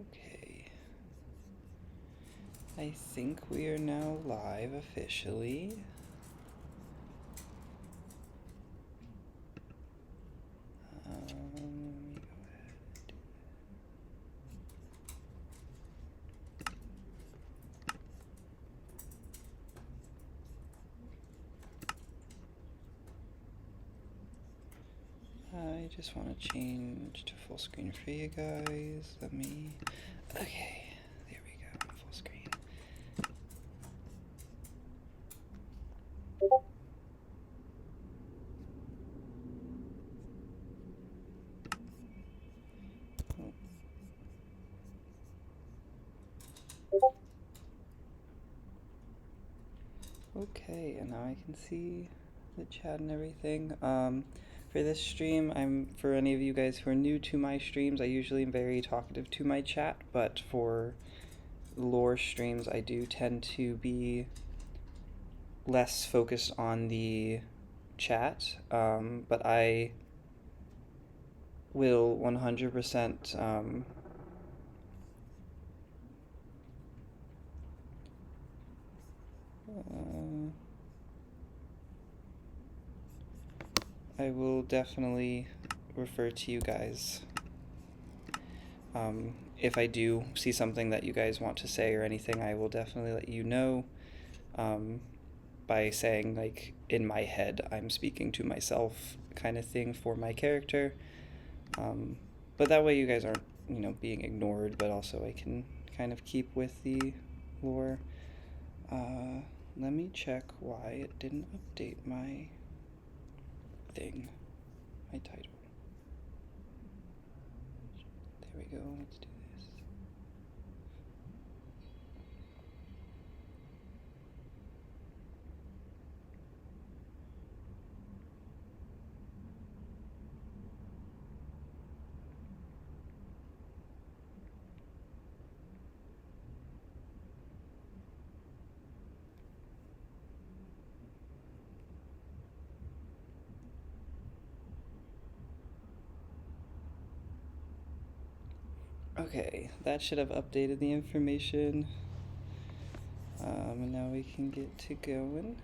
Okay. I think we are now live officially. Let me go ahead. I just want to change to full screen for you guys. Okay, there we go, full screen. Okay, and now I can see the chat and everything. For this stream, for any of you guys who are new to my streams, I usually am very talkative to my chat, but for lore streams, I do tend to be less focused on the chat, but I will 100% I will definitely refer to you guys if I do see something that you guys want to say or anything. I will definitely let you know by saying, like, in my head I'm speaking to myself kind of thing for my character, but that way you guys aren't, being ignored, but also I can kind of keep with the lore. Let me check why it didn't update my thing, my title. There we go, let's do this. Okay, that should have updated the information. And now we can get to going.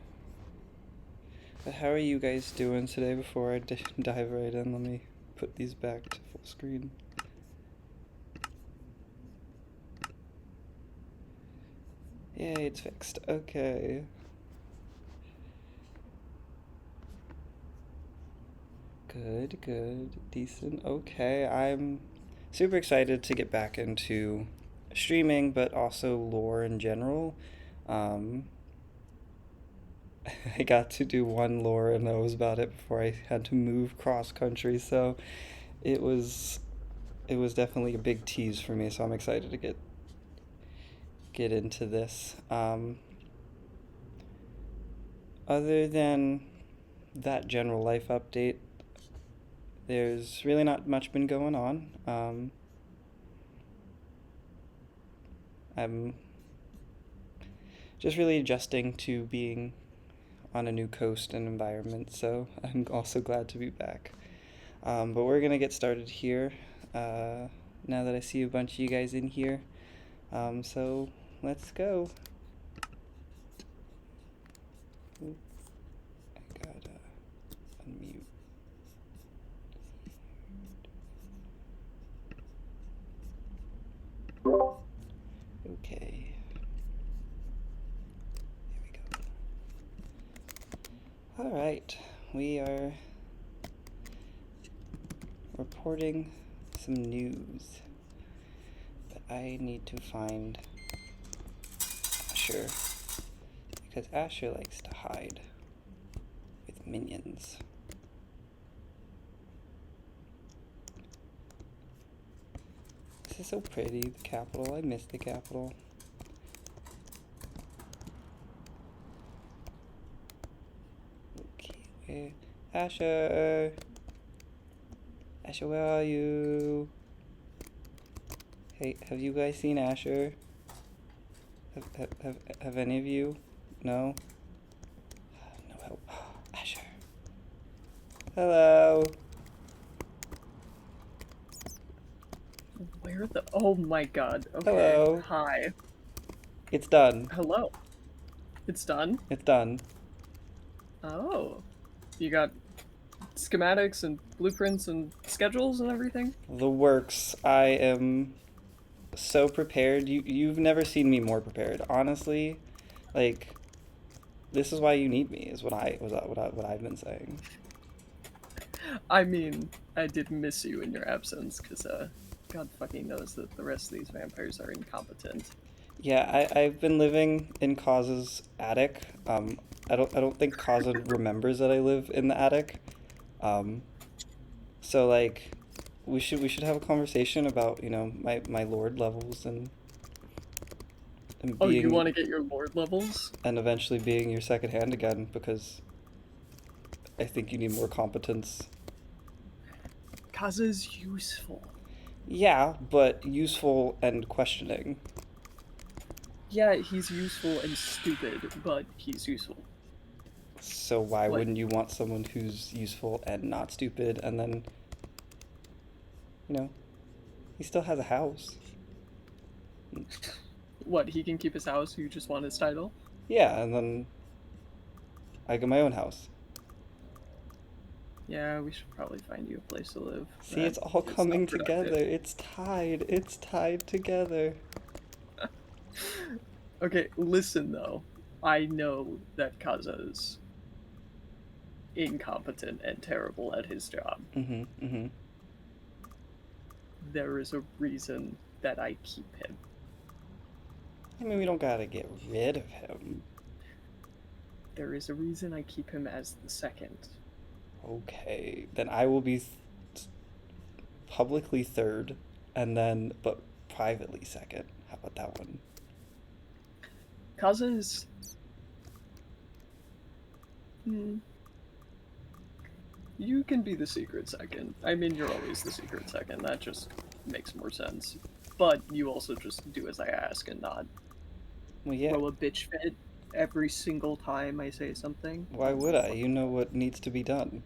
But how are you guys doing today before I dive right in? Let me put these back to full screen. Yay, it's fixed. Okay. Good, good, decent. Okay, I'm super excited to get back into streaming, but also lore in general. I got to do one lore and that was about it before I had to move cross country, so it was definitely a big tease for me, so I'm excited to get into this. Other than that general life update, there's really not much been going on. I'm just really adjusting to being on a new coast and environment, so I'm also glad to be back. But we're gonna get started here now that I see a bunch of you guys in here. So let's go. Ooh, I gotta unmute. Okay. There we go. All right, we are reporting some news, but I need to find Asher, because Asher likes to hide with minions. This is so pretty, the capital. I miss the capital. Okay, Asher! Asher, where are you? Hey, have you guys seen Asher? Have any of you? No? No help. Asher. Hello. Where the? Oh my god. Okay. Hello. Hi. It's done. Hello. It's done. It's done. Oh. You got schematics and blueprints and schedules and everything? The works. I am so prepared. You've never seen me more prepared. Honestly, like this is why you need me. Is what I've been saying. I mean, I did miss you in your absence, because, God fucking knows that the rest of these vampires are incompetent. Yeah, I've been living in Kaz's attic. I don't think Kaza remembers that I live in the attic. Um, so like, we should have a conversation about my lord levels and Oh, you being want to get your lord levels? and eventually being your second hand again because I think you need more competence. Kaza's useful. Yeah, but useful and questioning. Yeah, he's useful and stupid, but he's useful. So why Like, wouldn't you want someone who's useful and not stupid and then, you know, he still has a house. what, he can keep his house, you just want his title? Yeah, and then I get my own house. Yeah, we should probably find you a place to live See, that it's all is not coming together. productive. It's tied. It's tied together. Okay, listen though. I know that Kaza is incompetent and terrible at his job. Mm-hmm. Mm-hmm. There is a reason that I keep him. I mean, we don't gotta get rid of him. There is a reason I keep him as the second. Okay, then I will be publicly third, and then but privately second. How about that one? Kaza is. Hmm, you can be the secret second. I mean, you're always the secret second. That just makes more sense. But you also just do as I ask and not Well, yeah. throw a bitch fit every single time I say something. Why would I? You know what needs to be done.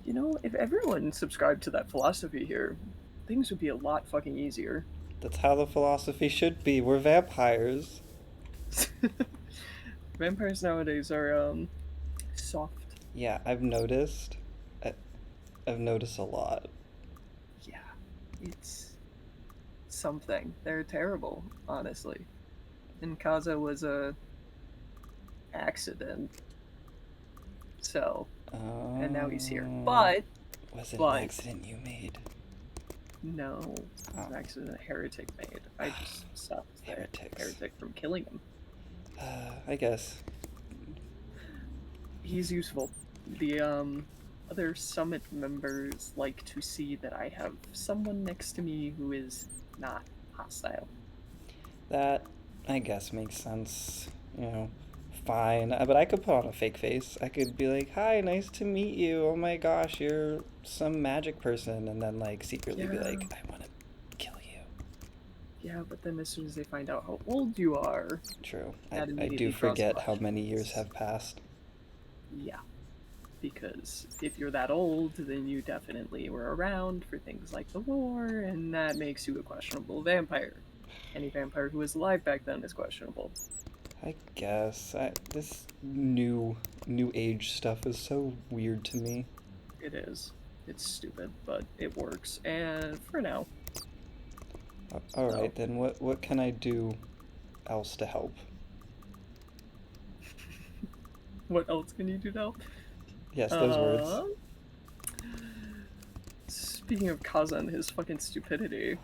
You know, if everyone subscribed to that philosophy here, things would be a lot fucking easier. That's how the philosophy should be. We're vampires. Vampires nowadays are soft. Yeah, I've noticed. I, I've noticed a lot. Yeah, it's something. They're terrible, honestly. And Kaza was a accident. So, and now he's here. Uh, But, was it an but accident you made? no, it's Oh, an accident a heretic made. I just stopped the heretics. heretic from killing him. I guess. He's useful. The other summit members like to see that I have someone next to me who is not hostile. That, I guess, makes sense. You know, fine. But I could put on a fake face. I could be like, "Hi, nice to meet you. Oh my gosh, you're some magic person," and then like secretly be Yeah, like, "I want to kill you." yeah, but then as soon as they find out how old you are, True. that I do immediately draws forget how many years questions. have passed. Yeah, because if you're that old, then you definitely were around for things like the war, and that makes you a questionable vampire. Any vampire who was alive back then is questionable. I guess this new age stuff is so weird to me. It is. It's stupid, but it works. And for now, All so right, then what can I do else to help? what else can you do now? Yes, those words. Uh, Speaking of Kaza and his fucking stupidity,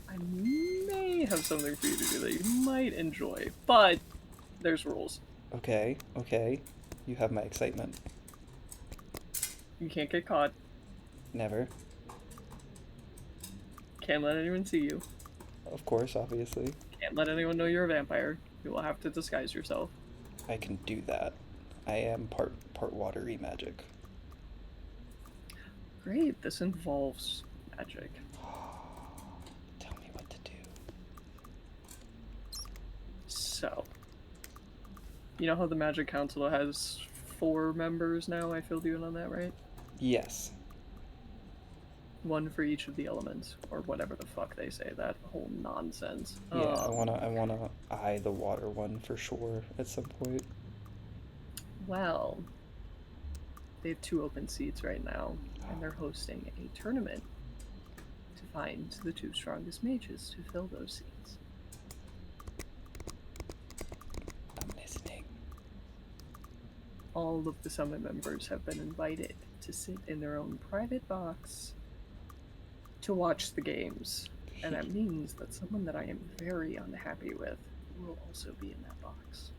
I may have something for you to do that you might enjoy, but there's rules. Okay, okay. You have my excitement. You can't get caught. Never. Can't let anyone see you. Of course, obviously. Can't let anyone know you're a vampire. You will have to disguise yourself. I can do that. I am part watery magic. Great. This involves magic. Tell me what to do. So, you know how the Magic Council has 4 members now? I filled you in on that, right? Yes. One for each of the elements, or whatever the fuck they say, that whole nonsense. Yeah, I wanna eye the water one for sure at some point. Well, they have 2 open seats right now, and they're hosting a tournament to find the 2 strongest mages to fill those seats. I'm listening. All of the summit members have been invited to sit in their own private box to watch the games, and that means that someone that I am very unhappy with will also be in that box.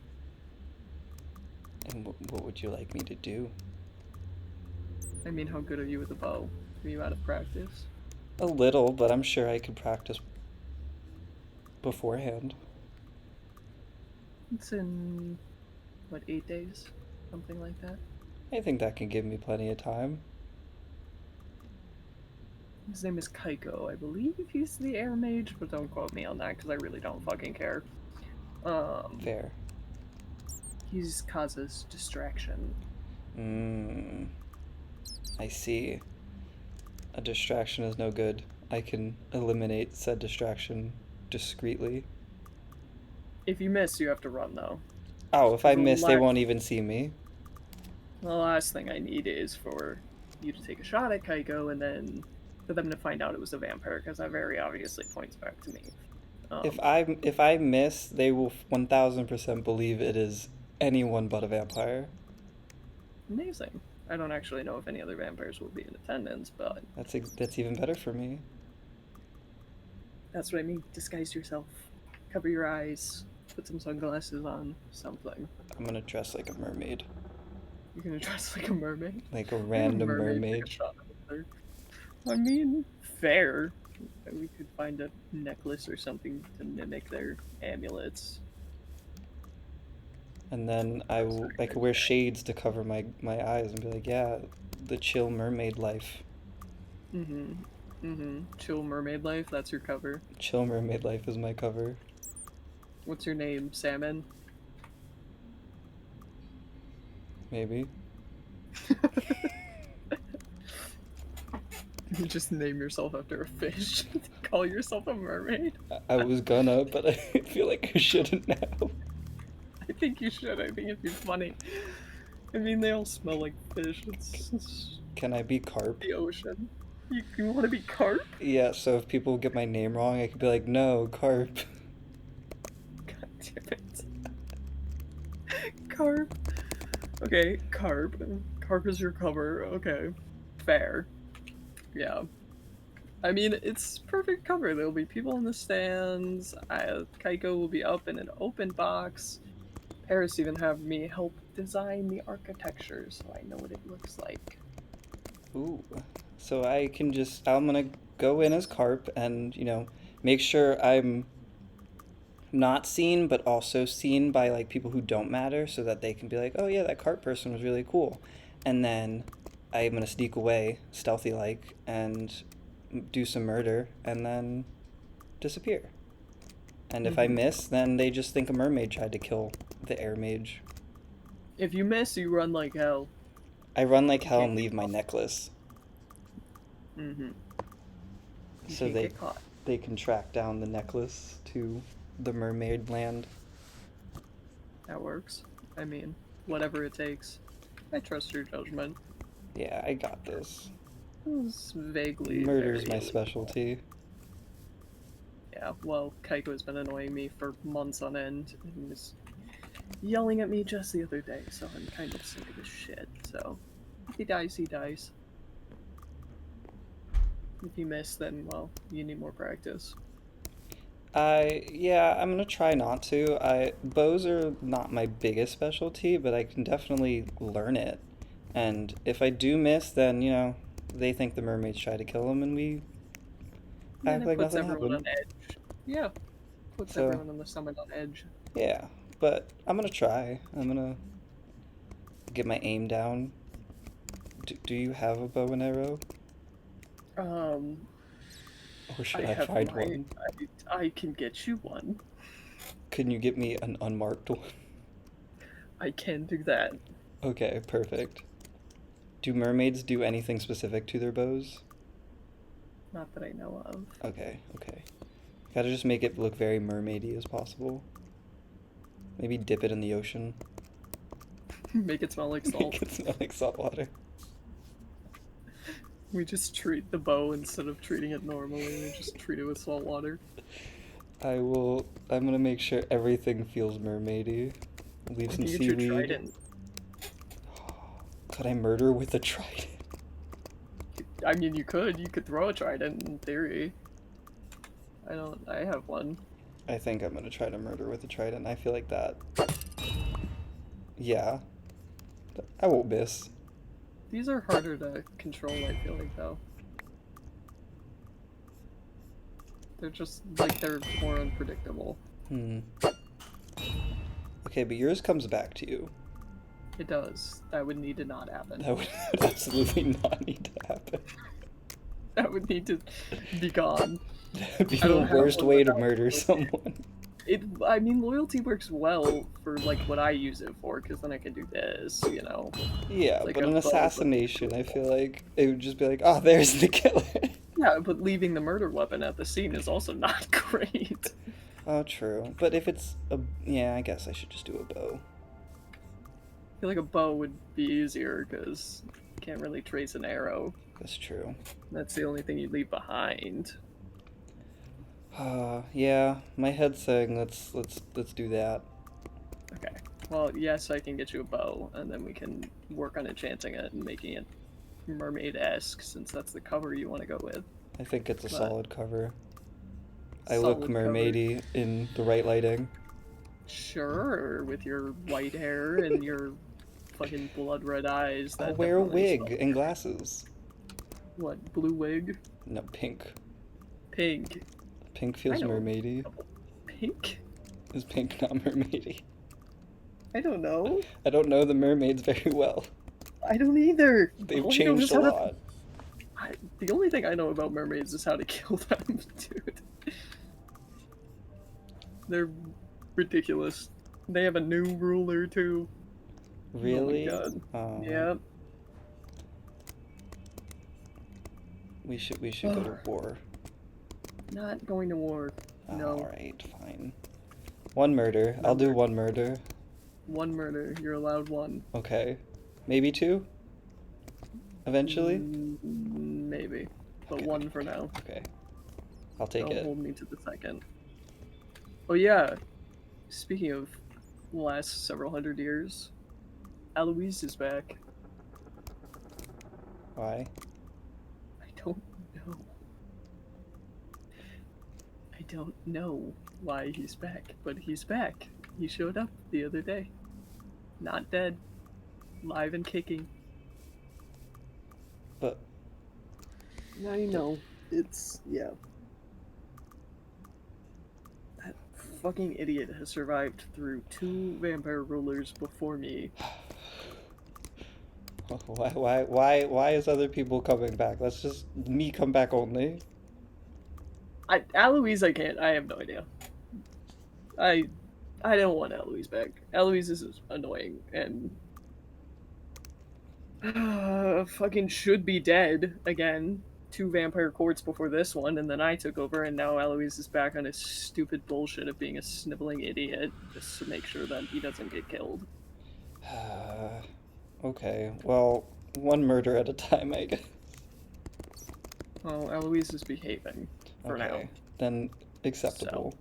And what would you like me to do? I mean, how good are you with a bow? Are you out of practice? A little, but I'm sure I could practice beforehand. It's in, what, 8 days? Something like that? I think that can give me plenty of time. His name is Kaiko. I believe he's the air mage, but don't quote me on that because I really don't fucking care. Fair. He's causes distraction. I see. A distraction is no good. I can eliminate said distraction discreetly. If you miss, you have to run, though. Oh, if I miss, they won't even see me. The last thing I need is for you to take a shot at Kaiko and then for them to find out it was a vampire, because that very obviously points back to me. If I miss, they will 1000% believe it is anyone but a vampire. Amazing. I don't actually know if any other vampires will be in attendance, but That's even better for me. that's what I mean. Disguise yourself. Cover your eyes. Put some sunglasses on. Something. I'm gonna dress like a mermaid. You're gonna dress like a mermaid? Like a random mermaid. Take a shot at her. I mean, fair. We could find a necklace or something to mimic their amulets. And then I could wear shades to cover my eyes and be like, yeah, the chill mermaid life. Chill mermaid life, that's your cover. Chill mermaid life is my cover. What's your name? Salmon? Maybe. You just name yourself after a fish. Call yourself a mermaid? I was gonna, but I feel like I shouldn't now. I think you should. I think it'd be funny. I mean, they all smell like fish. It's Can I be carp? the ocean. You want to be carp? Yeah, so if people get my name wrong, I could be like, no, carp. God damn it. Carp. Okay, carp. Carp is your cover. Okay. Fair. Yeah. I mean, it's perfect cover. There'll be people in the stands. Kaiko will be up in an open box. Paris even have me help design the architecture so I know what it looks like. Ooh. So I'm gonna go in as carp and, make sure I'm not seen, but also seen by, like, people who don't matter so that they can be like, oh yeah, that carp person was really cool. And then I'm gonna sneak away, stealthy-like, and do some murder, and then disappear. And if I miss, then they just think a mermaid tried to kill the air mage. If you miss, you run like hell. I run like hell and leave my necklace. You So can't get caught. they can track down the necklace to the mermaid land. That works. I mean, whatever it takes. I trust your judgment. Yeah, I got this. It's vaguely. Murder's very my specialty. Yeah, well, Kaiko has been annoying me for months on end. He was yelling at me just the other day, so I'm kind of sick of his shit. So, if he dies, he dies. If you miss, then, well, you need more practice. Yeah, I'm gonna try not to. Bows are not my biggest specialty, but I can definitely learn it. And if I do miss, then, they think the mermaids try to kill him, and we act like puts nothing everyone happened. on edge. Yeah, puts So- everyone on the summit on edge. Yeah, but I'm gonna try. I'm gonna get my aim down. Do you have a bow and arrow? Or should I have find one? I can get you one. Can you get me an unmarked one? I can do that. Okay, perfect. Do mermaids do anything specific to their bows? Not that I know of. Okay, okay. Gotta just make it look very mermaidy as possible. Maybe dip it in the ocean. Make it smell like salt. Make it smell like salt water. We just treat the bow instead of treating it normally. We just treat it with salt water. I'm gonna make sure everything feels mermaidy. Leave some You get your seaweed. trident. Could I murder with a trident? I mean, you could throw a trident in theory. I have one. I think I'm gonna try to murder with a trident. I feel like that. Yeah. I won't miss. These are harder to control, I feel like, though. They're just, like, they're more unpredictable. Okay, but yours comes back to you. It does. That would need to not happen. That would absolutely not need to happen. That would need to be gone. That would be the worst way to murder someone. I mean, loyalty works well for, like, what I use it for, because then I can do this, you know? Yeah, like but a an bow, assassination, I feel like it would just be like, oh, there's the killer. Yeah, but leaving the murder weapon at the scene is also not great. Oh, true. But if it's a... Yeah, I guess I should just do a bow. I feel like a bow would be easier, because you can't really trace an arrow. That's true. That's the only thing you leave behind. Yeah, my head's saying let's do that. Okay. Well, yes, I can get you a bow, and then we can work on enchanting it and making it mermaid-esque, since that's the cover you want to go with. I think it's a But solid cover. I look mermaidy in the right lighting. Sure, with your white hair and your fucking blood red eyes. I'll wear a wig and glasses. What, blue wig? No, pink. Pink. Pink feels mermaidy. Pink? Is pink not mermaidy? I don't know. I don't know the mermaids very well. I don't either. They've changed a lot. The only thing I know about mermaids is how to kill them, dude. They're ridiculous. They have a new ruler too. Really? Oh my god. Yeah. We should go to war. Not going to war. No. Alright, fine. One murder. I'll do one murder. One murder. You're allowed one. Okay. Maybe two? Eventually? Maybe. But okay, one for now. Okay. I'll take it. Don't hold me to the second. Oh yeah. Speaking of last several hundred years, Eloise is back. Why? I don't know. I don't know why he's back, but he's back. He showed up the other day. Not dead. Live and kicking. But... I know. It's... yeah. That fucking idiot has survived through 2 vampire rulers before me. Why is other people coming back? That's just me come back only. Eloise, I can't. I have no idea. I don't want Eloise back. Eloise is annoying and fucking should be dead again. 2 vampire courts before this one, and then I took over, and now Eloise is back on his stupid bullshit of being a sniveling idiot just to make sure that he doesn't get killed. Okay, well, one murder at a time, I guess. Well, Eloise is behaving for now. Then acceptable. So.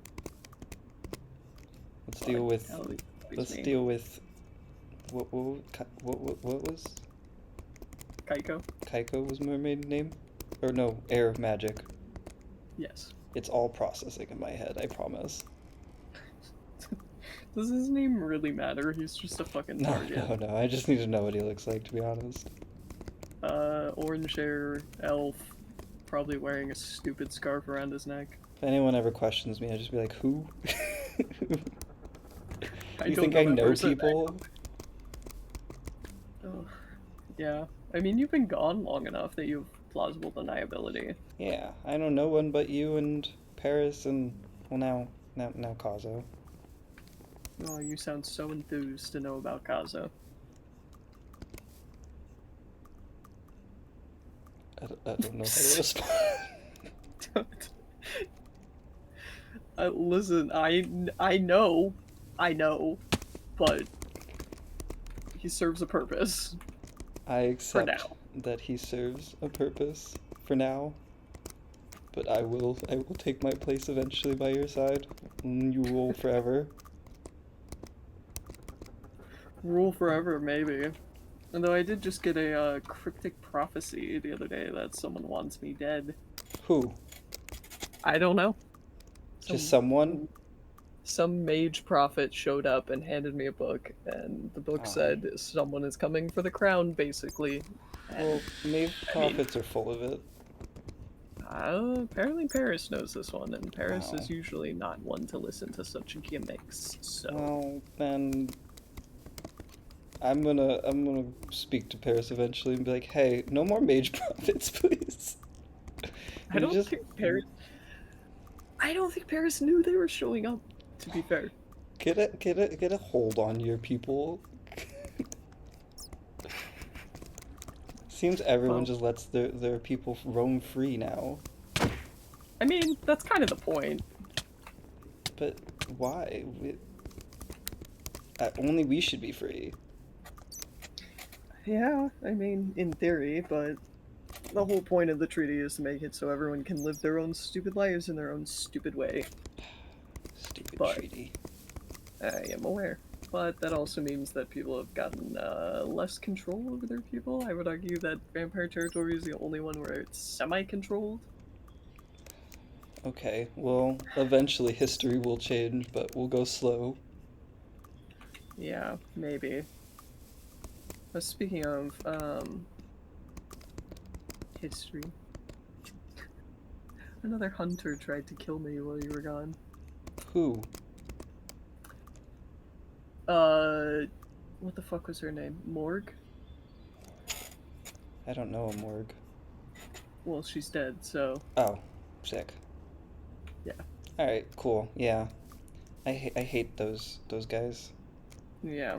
Let's deal with. Let's deal with. What was? Kaiko. Kaiko was mermaid name, or no, air magic. Yes. It's all processing in my head. I promise. Does his name really matter? He's just a fucking target. No. I just need to know what he looks like, to be honest. Orange hair, elf, probably wearing a stupid scarf around his neck. If anyone ever questions me, I'd just be like, who? You think I know people? Oh, yeah. I mean, you've been gone long enough that you have plausible deniability. Yeah, I know no one but you and Paris and, well, now Kazo. Oh, you sound so enthused to know about Kazo. I don't know how to respond. Listen, I know, but he serves a purpose I for accept now. that he serves a purpose for now, but I will take my place eventually by your side. You rule forever. Rule forever, maybe. Although I did just get a cryptic prophecy the other day that someone wants me dead. Who? I don't know. Just Some someone? some mage prophet showed up and handed me a book, and the book Oh. said someone is coming for the crown, basically. And Well, Maeve I mean, prophets are full of it. apparently Paris knows this one, and Paris Oh. is usually not one to listen to such gimmicks. So Well, then I'm gonna speak to Paris eventually and be like, hey, no more mage prophets, please. I You don't just think Paris. I don't think Paris knew they were showing up. To be fair, get a hold on your people. Seems everyone well, just lets their people roam free now. I mean that's kind of the point. But why? Only we should be free. Yeah, I mean in theory, but the whole point of the treaty is to make it so everyone can live their own stupid lives in their own stupid way. Stupid But treaty. I am aware. But that also means that people have gotten less control over their people. I would argue that Vampire Territory is the only one where it's semi-controlled. Okay, well, eventually history will change, but we'll go slow. Yeah, maybe. But speaking of history, another hunter tried to kill me while you were gone. Who? Uh, what the fuck was her name? Morg? I don't know a morgue. Well, she's dead, so Oh, sick. yeah. Alright, cool. Yeah. I hate those guys. Yeah.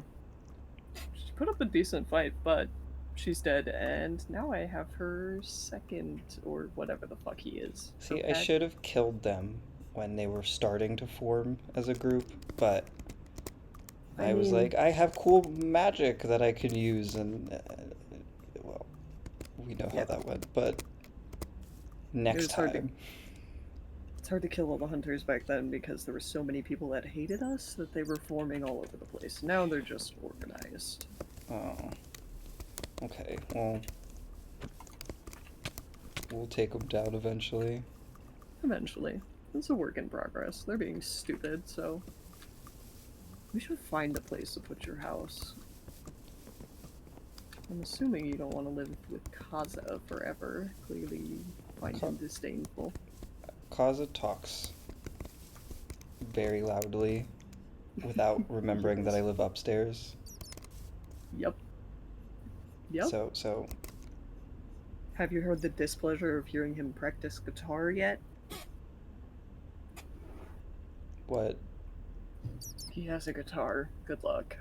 She put up a decent fight, but she's dead, and now I have her second, or whatever the fuck he is. Her See, I pet. should have killed them when they were starting to form as a group, but I I was mean, like, I have cool magic that I can use, and well, we know how yeah, that went. But it next was hard to time, it's hard to kill all the hunters back then because there were so many people that hated us that they were forming all over the place. Now they're just organized. oh, okay. Well, we'll take them down eventually. Eventually. It's a work in progress. They're being stupid, so we should find a place to put your house. I'm assuming you don't want to live with Kaza forever. Clearly you find him disdainful. Kaza talks very loudly without remembering that I live upstairs. Yep. Yep. So Have you heard the displeasure of hearing him practice guitar yet? what? He has a guitar. Good luck.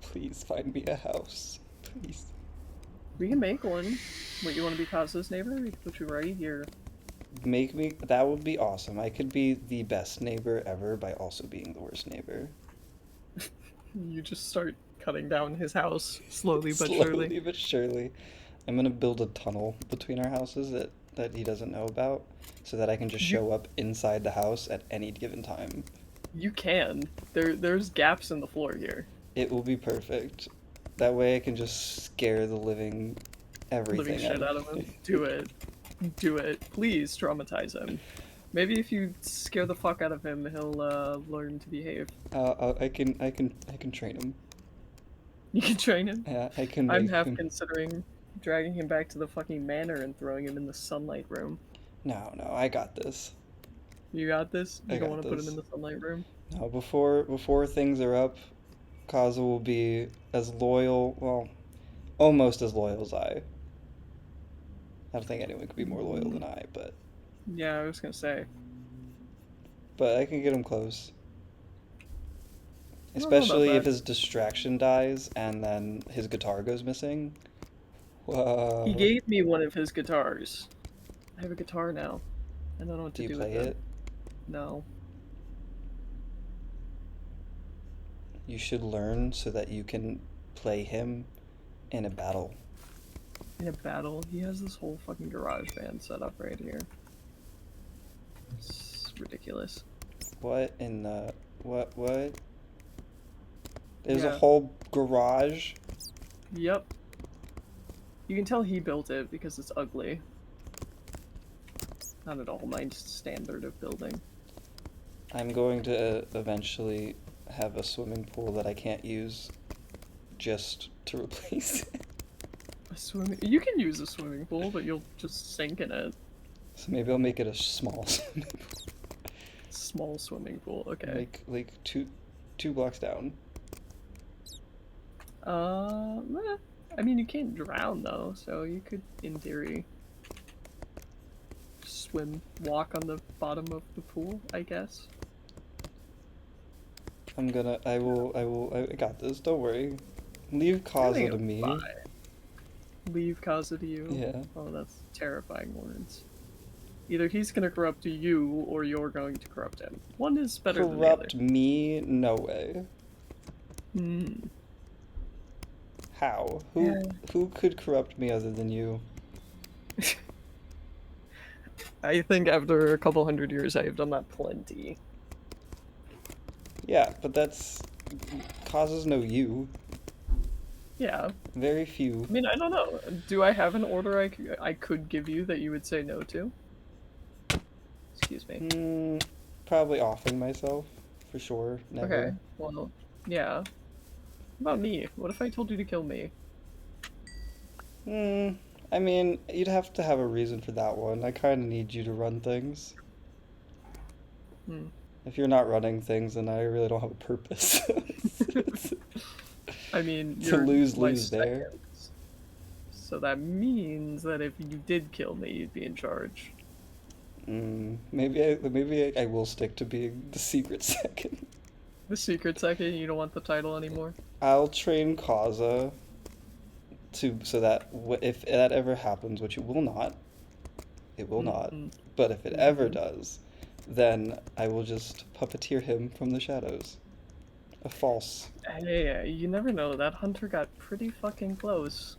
Please find me a house. Please. We can make one. What, you want to be Kaza's neighbor? We can put you right here. Make me. That would be awesome. I could be the best neighbor ever by also being the worst neighbor. You just start cutting down his house slowly but surely. Slowly but surely. I'm gonna build a tunnel between our houses that he doesn't know about, so that I can just You show up inside the house at any given time. you can. There's gaps in the floor here. It will be perfect. That way I can just scare the living Living everything shit out of him. Do it. Do it. Please traumatize him. Maybe if you scare the fuck out of him, he'll learn to behave. I can train him. You can train him. Yeah, I can I'm make half him. considering dragging him back to the fucking manor and throwing him in the sunlight room. No, I got this. You got this? I You don't got want to put him in this. the sunlight room? No, before things are up, Kaza will be as loyal, well, almost as loyal as I. I don't think anyone could be more loyal than I, Yeah, I was gonna say. but I can get him close. I don't know about Especially if that. his distraction dies and then his guitar goes missing. He Whoa. gave me one of his guitars. I have a guitar now. I don't know what Do to you do with play it. it? No. You should learn so that you can play him in a battle. In a battle, he has this whole fucking garage band set up right here. It's ridiculous. What in the... What? There's a Yeah. whole garage? Yep. You can tell he built it because it's ugly. Not at all my standard of building. I'm going to eventually have a swimming pool that I can't use just to replace it. A swimming. You can use a swimming pool, but you'll just sink in it. So maybe I'll make it a small swimming pool. Small swimming pool. Okay. Like two blocks down. I mean, you can't drown though, so you could, in theory, walk on the bottom of the pool, I guess. I got this, don't worry. Leave Kaza to me. Fine. Leave Kaza to you? Yeah. Oh, that's terrifying words. Either he's gonna corrupt you, or you're going to corrupt him. One is better than the other. Corrupt me? No way. Hmm. How? Yeah. Who could corrupt me other than you? I think after a couple hundred years, I have done that plenty. Yeah, but that's... Kaza's no you. Yeah. Very few. I mean, I don't know. Do I have an order I could give you that you would say no to? Excuse me. Probably offing myself, for sure. Never. Okay, well, yeah. What about me? What if I told you to kill me? I mean, you'd have to have a reason for that one. I kind of need you to run things. If you're not running things, then I really don't have a purpose. I mean, to you're lose there. So that means that if you did kill me, you'd be in charge. Maybe I will stick to being the secret second. The secret second? You don't want the title anymore? I'll train Kaza so that if that ever happens, which it will not, but if it ever does, then I will just puppeteer him from the shadows. A false. Hey, you never know. That hunter got pretty fucking close.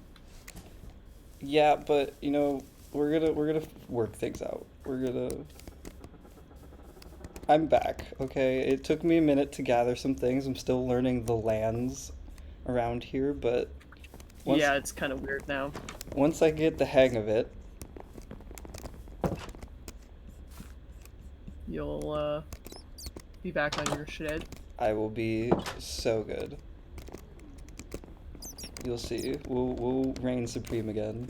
Yeah, but you know, we're gonna work things out. I'm back, okay? It took me a minute to gather some things. I'm still learning the lands around here, but yeah, it's kind of weird now. Once I get the hang of it, you'll be back on your shit. I will be so good. You'll see. We'll reign supreme again.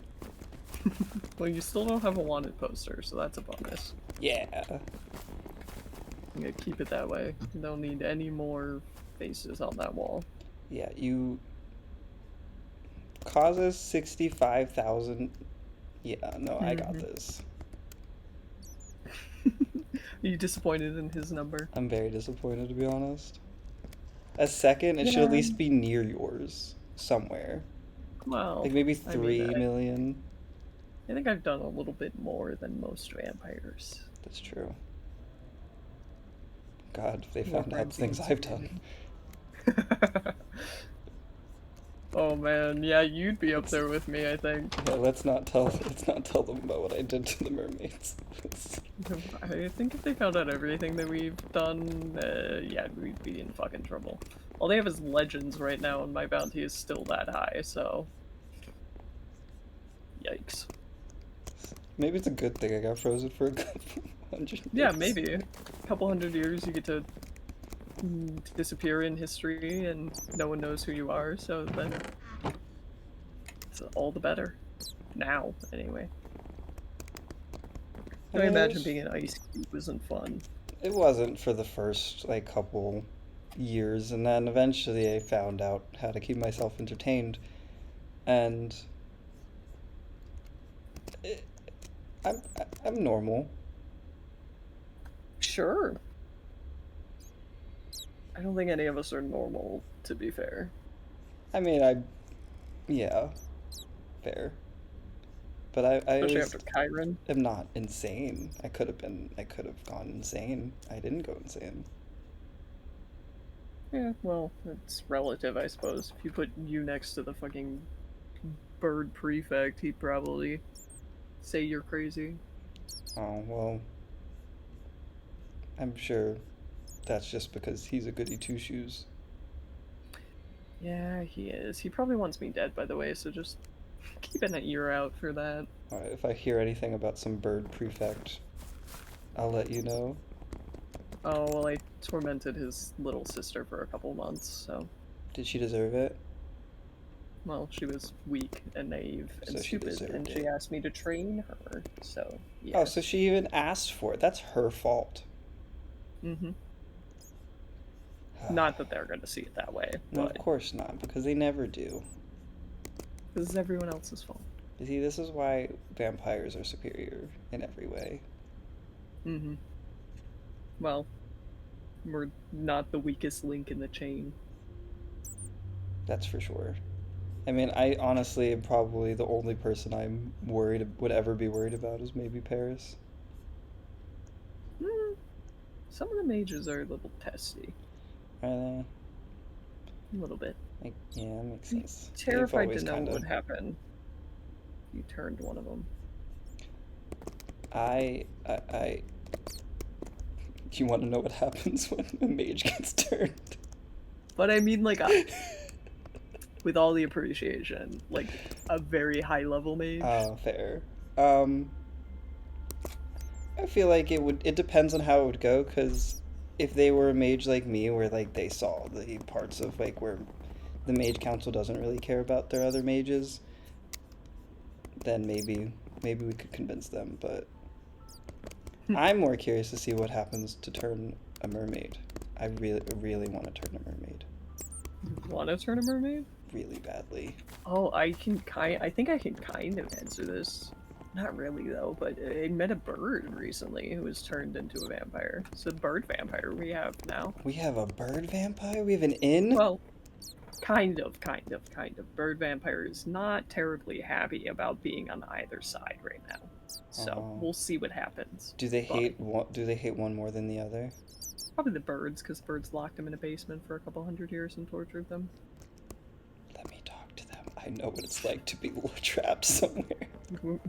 Well, you still don't have a wanted poster, so that's a bonus. Yeah. I'm gonna keep it that way. You don't need any more faces on that wall. Yeah, you... Causes 65,000... Yeah, no, I got this. Are you disappointed in his number? I'm very disappointed, to be honest. A second, it should at least be near yours. Somewhere. Well... Like maybe 3 million. I think I've done a little bit more than most vampires. That's true. God, if they found out things I've done. Oh man, yeah, you'd be up there with me, I think. Yeah, let's not tell them about what I did to the mermaids. I think if they found out everything that we've done, yeah, we'd be in fucking trouble. All they have is legends right now, and my bounty is still that high, so... Yikes. Maybe it's a good thing I got frozen for a couple hundred years. Yeah, maybe. A couple hundred years, you get to disappear in history, and no one knows who you are, so then it's all the better. Now, anyway. I imagine being an ice cube wasn't fun. It wasn't for the first, like, couple years, and then eventually I found out how to keep myself entertained, and I'm normal. Sure. I don't think any of us are normal, to be fair. I mean, yeah, fair. But I Especially always after Chiron. am not insane. I could have gone insane. I didn't go insane. Yeah, well, it's relative, I suppose. If you put you next to the fucking bird prefect, he'd probably say you're crazy. Oh, well, I'm sure that's just because he's a goody two shoes. Yeah, he is. He probably wants me dead, by the way, so just keep an ear out for that. Alright, if I hear anything about some bird prefect, I'll let you know. Oh, well, I tormented his little sister for a couple months, so. Did she deserve it? Well, she was weak and naive and So she stupid, and deserved she it. asked me to train her, so, Oh, so yes. she even asked for it. That's her fault. Mm-hmm. Not that they're gonna see it that way, No, of but course not, because they never do. this is everyone else's fault. You see, this is why vampires are superior in every way. Mm-hmm. Well, we're not the weakest link in the chain. That's for sure. I mean, I honestly am probably the only person I'm would ever be worried about is maybe Paris. Mm, some of the mages are a little testy. Uh, A little bit. yeah, that makes Be sense. They've terrified to always know kind what of. would happen if you turned one of them. I. You want to know what happens when a mage gets turned? But I mean, like, with all the appreciation, like a very high level mage. Oh, fair. Um, I feel like it would. It depends on how it would go, because if they were a mage like me, where like they saw the parts of like where the mage council doesn't really care about their other mages, then maybe we could convince them. But I'm more curious to see what happens to turn a mermaid. I really want to turn a mermaid. You want to turn a mermaid? Really badly. Oh, I think I can kind of answer this. Not really though, but I met a bird recently who was turned into a vampire. It's a bird vampire we have now. We have a bird vampire? We have an inn? Well, kind of. Bird vampire is not terribly happy about being on either side right now. So Oh. we'll see what happens. Do they But hate one? Do they hate one more than the other? probably the birds, because birds locked them in a basement for a couple hundred years and tortured them. Let me talk to them. I know what it's like to be trapped somewhere.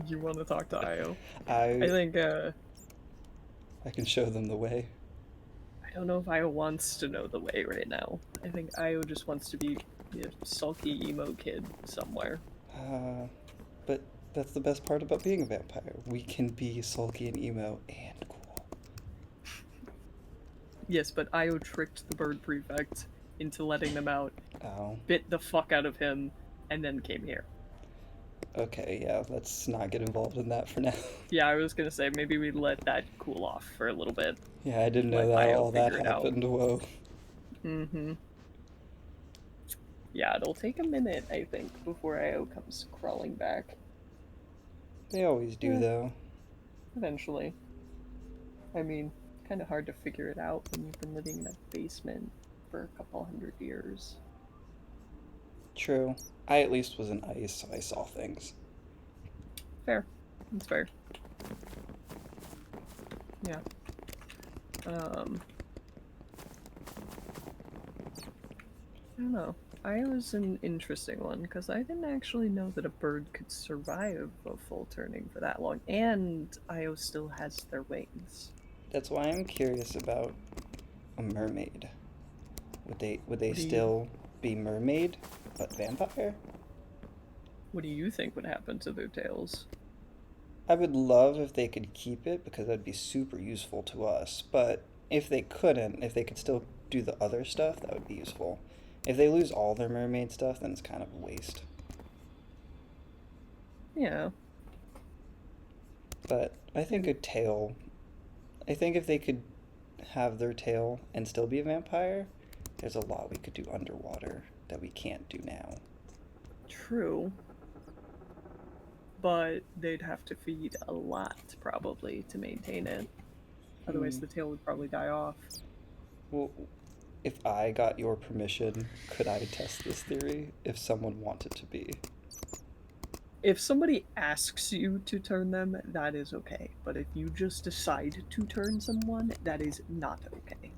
You want to talk to Io? I I think I can show them the way. I don't know if Io wants to know the way right now. I think Io just wants to be a sulky emo kid somewhere. But that's the best part about being a vampire. We can be sulky and emo and cool. Yes, but Io tricked the bird prefect into letting them out, Oh. bit the fuck out of him, and then came here. Okay, yeah, let's not get involved in that for now. Yeah, I was gonna say maybe we let that cool off for a little bit. Yeah, I didn't know Let that Io all that figure it out. happened. Whoa. Mm-hmm. Yeah, it'll take a minute, I think, before Io comes crawling back. They always do, though. Eventually. I mean, kind of hard to figure it out when you've been living in a basement for a couple hundred years. True. I at least was in ice, so I saw things. Fair. That's fair. Yeah. I don't know. Io's an interesting one, because I didn't actually know that a bird could survive a full turning for that long, and Io still has their wings. That's why I'm curious about a mermaid. Would they Do you- still be mermaid, but vampire? What do you think would happen to their tails? I would love if they could keep it, because that'd be super useful to us. But if they couldn't, if they could still do the other stuff, that would be useful. If they lose all their mermaid stuff, then it's kind of a waste. Yeah. But I think a tail. I think if they could have their tail and still be a vampire, there's a lot we could do underwater that we can't do now. True. But they'd have to feed a lot, probably, to maintain it. Otherwise, the tail would probably die off. Well, if I got your permission, could I test this theory if someone wanted to be? if somebody asks you to turn them, that is okay. But if you just decide to turn someone, that is not okay.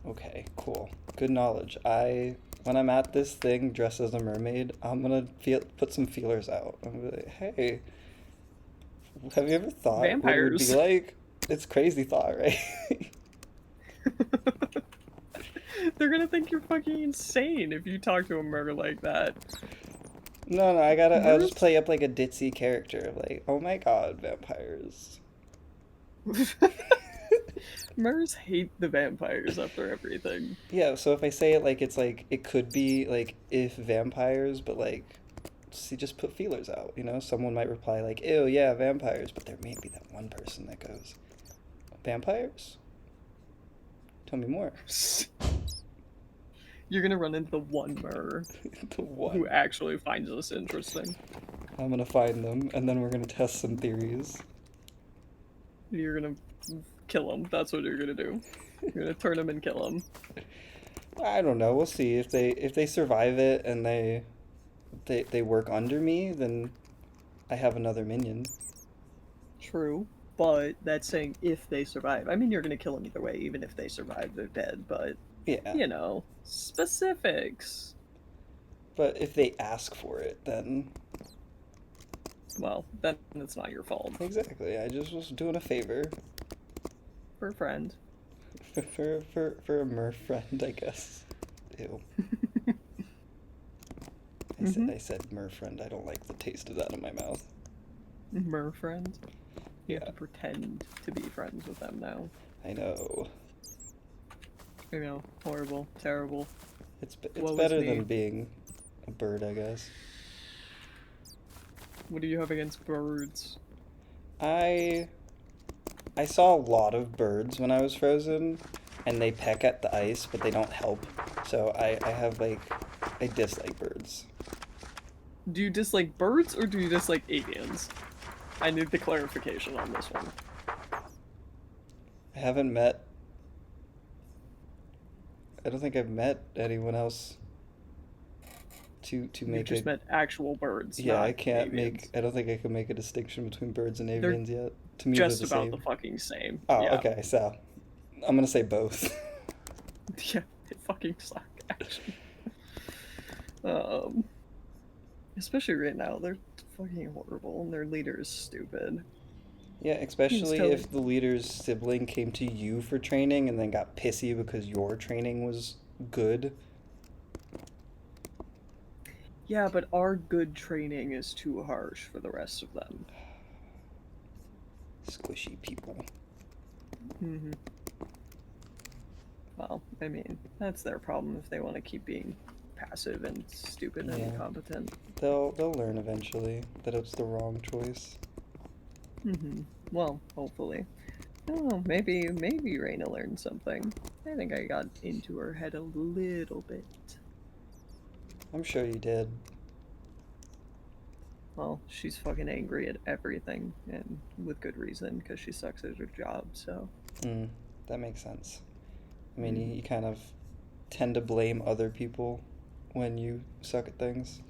Okay, cool. Good knowledge. When I'm at this thing dressed as a mermaid, I'm gonna put some feelers out. I'm gonna be like, hey, have you ever thought what it would be Vampires. like? It's a crazy thought, right? They're gonna think you're fucking insane if you talk to a mer like that. No, I'll just Mers? play up like a ditzy character, like, oh my god, vampires. Mers hate the vampires after everything. Yeah, so if I say it like it's like, it could be like if vampires, but like, see, just put feelers out, you know? Someone might reply like, ew, yeah, vampires, but there may be that one person that goes, vampires? Tell me more. You're gonna run into the one mer The one. who actually finds this interesting. I'm gonna find them, and then we're gonna test some theories. You're gonna kill him. That's what you're gonna do. You're gonna turn him and kill him. I don't know. We'll see if they survive it and they work under me. Then I have another minion. True, but that's saying if they survive. I mean, you're gonna kill them either way. Even if they survive, they're dead. But Yeah. you know, specifics. But if they ask for it, then Well, then it's not your fault. exactly. I just was doing a favor For a friend. for a mer friend, I guess. Ew. I said mer friend. I don't like the taste of that in my mouth. Mer friend. You Yeah. have to pretend to be friends with them now. I know. You know, horrible, terrible. It's Woe is better me. than being a bird, I guess. What do you have against birds? I saw a lot of birds when I was frozen, and they peck at the ice, but they don't help. So I have like, I dislike birds. Do you dislike birds or do you dislike aliens? I need the clarification on this one. I haven't met. I don't think I've met anyone else to You make just a. meant actual birds. Yeah, not I can't avians. make. I don't think I can make a distinction between birds and They're avians yet. To me, just they're the about same. the fucking same. Oh, Yeah. okay. So, I'm gonna say both. Yeah, they fucking suck, actually. Especially right now, they're fucking horrible and their leader is stupid. Yeah, especially telling- if the leader's sibling came to you for training and then got pissy because your training was good. Yeah, but our good training is too harsh for the rest of them. Squishy people. Mm-hmm. Well, I mean, that's their problem if they want to keep being passive and stupid and Yeah. incompetent. They'll learn eventually that it's the wrong choice. Mm-hmm. Well, hopefully. Oh, maybe Reina learned something. I think I got into her head a little bit. I'm sure you did. Well, she's fucking angry at everything, and with good reason, because she sucks at her job, so. That makes sense. I mean, you kind of tend to blame other people when you suck at things.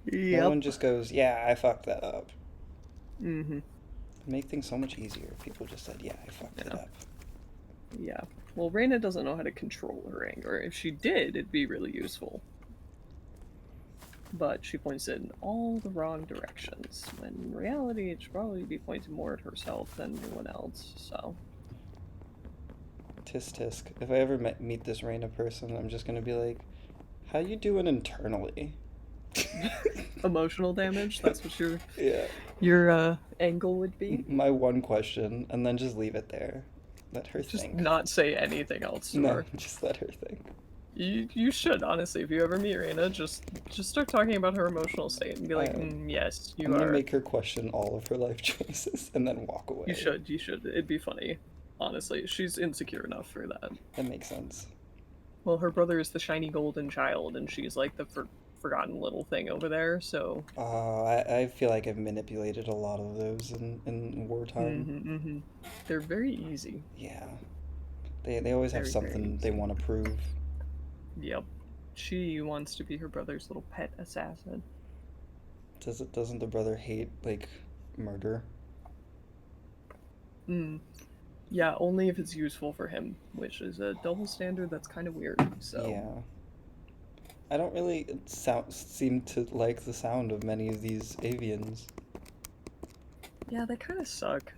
Yep. No one just goes, yeah, I fucked that up. Mm-hmm. It'd make things so much easier if people just said, yeah, I fucked it up. Yeah. Well, Reina doesn't know how to control her anger. If she did, it'd be really useful. But she points it in all the wrong directions, when in reality it should probably be pointed more at herself than anyone else, so. Tisk tisk. If I ever meet this Reina person, I'm just gonna be like, how you doing internally? Emotional damage, that's what Yeah. your angle would be? My one question, and then just leave it there. Let her Just think. not say anything else to No, her. just let her think. You should, honestly, if you ever meet Reina, just start talking about her emotional state and be like, yes, you I'm gonna are. make her question all of her life choices and then walk away. You should. It'd be funny. Honestly, she's insecure enough for that. That makes sense. Well, her brother is the shiny golden child, and she's like the forgotten little thing over there, so. I feel like I've manipulated a lot of those in wartime. They're very easy. Yeah. They always have Very, something very they want to prove. Yep. She wants to be her brother's little pet assassin. Doesn't the brother hate like murder? Mm. Yeah, only if it's useful for him, which is a double standard that's kind of weird. So, Yeah. I don't really seem to like the sound of many of these avians. yeah, they kind of suck.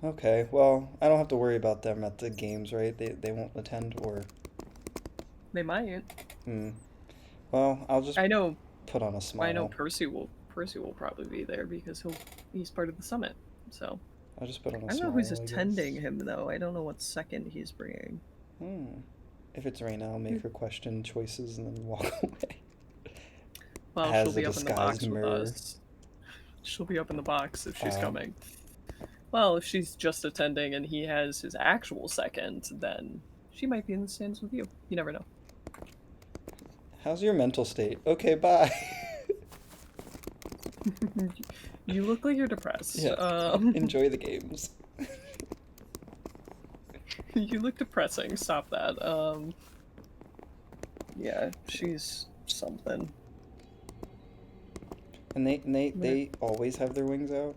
Okay, well, I don't have to worry about them at the games, right? They won't attend or They might. hmm. Well, I'll just I know. put on a I know smile. Percy will probably be there because he's part of the summit. So I'll just put on a I don't know who's smile, I attending guess. him though. I don't know what second he's bringing. Hmm. If it's Raina, I'll make her question choices and then walk away. Well, she'll As a be up in the disguised box with mirror. us. She'll be up in the box if she's Oh. coming. Well, if she's just attending and he has his actual second, then she might be in the stands with you. You never know. How's your mental state? Okay, bye. You look like you're depressed. Yeah. Enjoy the games. You look depressing. Stop that. Yeah, she's something. And they always have their wings out?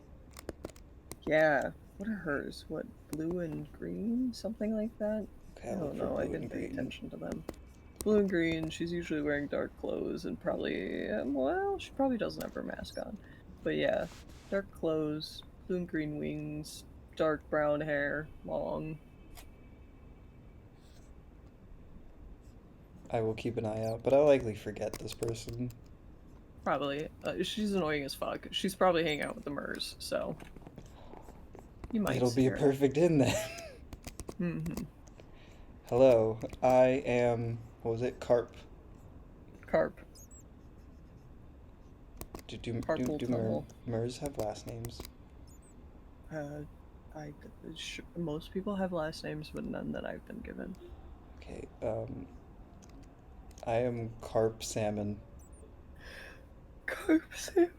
Yeah. What are hers? What, blue and green? Something like that? Okay, I I'll look don't for know. I blue and didn't pay green. attention to them. Blue and green. She's usually wearing dark clothes and probably, well, she probably doesn't have her mask on. But yeah, dark clothes, blue and green wings, dark brown hair, long. I will keep an eye out, but I'll likely forget this person. Probably. She's annoying as fuck. She's probably hanging out with the Murs, so you might It'll see be a her. perfect in then. Mm-hmm. Hello, I am, what was it, Carp. Carp. Carpal Do tunnel. Mers have last names? Uh, most people have last names, but none that I've been given. Okay, I am Carp Salmon. Carp salmon.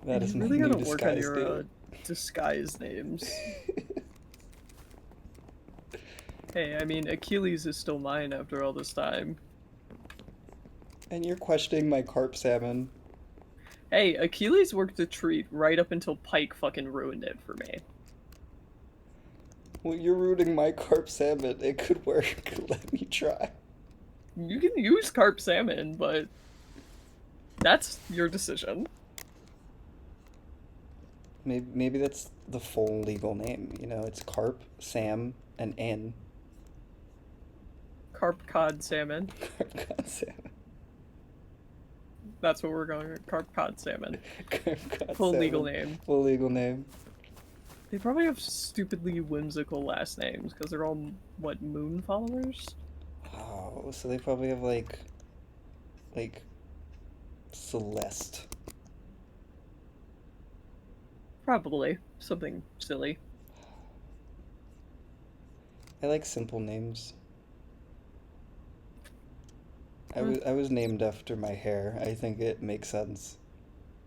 That is You my really new gotta work on disguise your name. disguise names. Hey, I mean, Achilles is still mine after all this time. And you're questioning my Carp Salmon. Hey, Achilles worked a treat right up until Pike fucking ruined it for me. Well, you're rooting my Carp Salmon. It could work. Let me try. You can use carp salmon, but that's your decision. Maybe that's the full legal name. You know, it's Carp, Sam, and N. Carp cod salmon. Carp God Salmon. That's what we're going with. Carp cod salmon. Carp God Full legal Salmon. name. Full legal name. They probably have stupidly whimsical last names because they're all, what, moon followers? Oh, so they probably have like Celeste. Probably. Something silly. I like simple names. Hmm. I was named after my hair. I think it makes sense.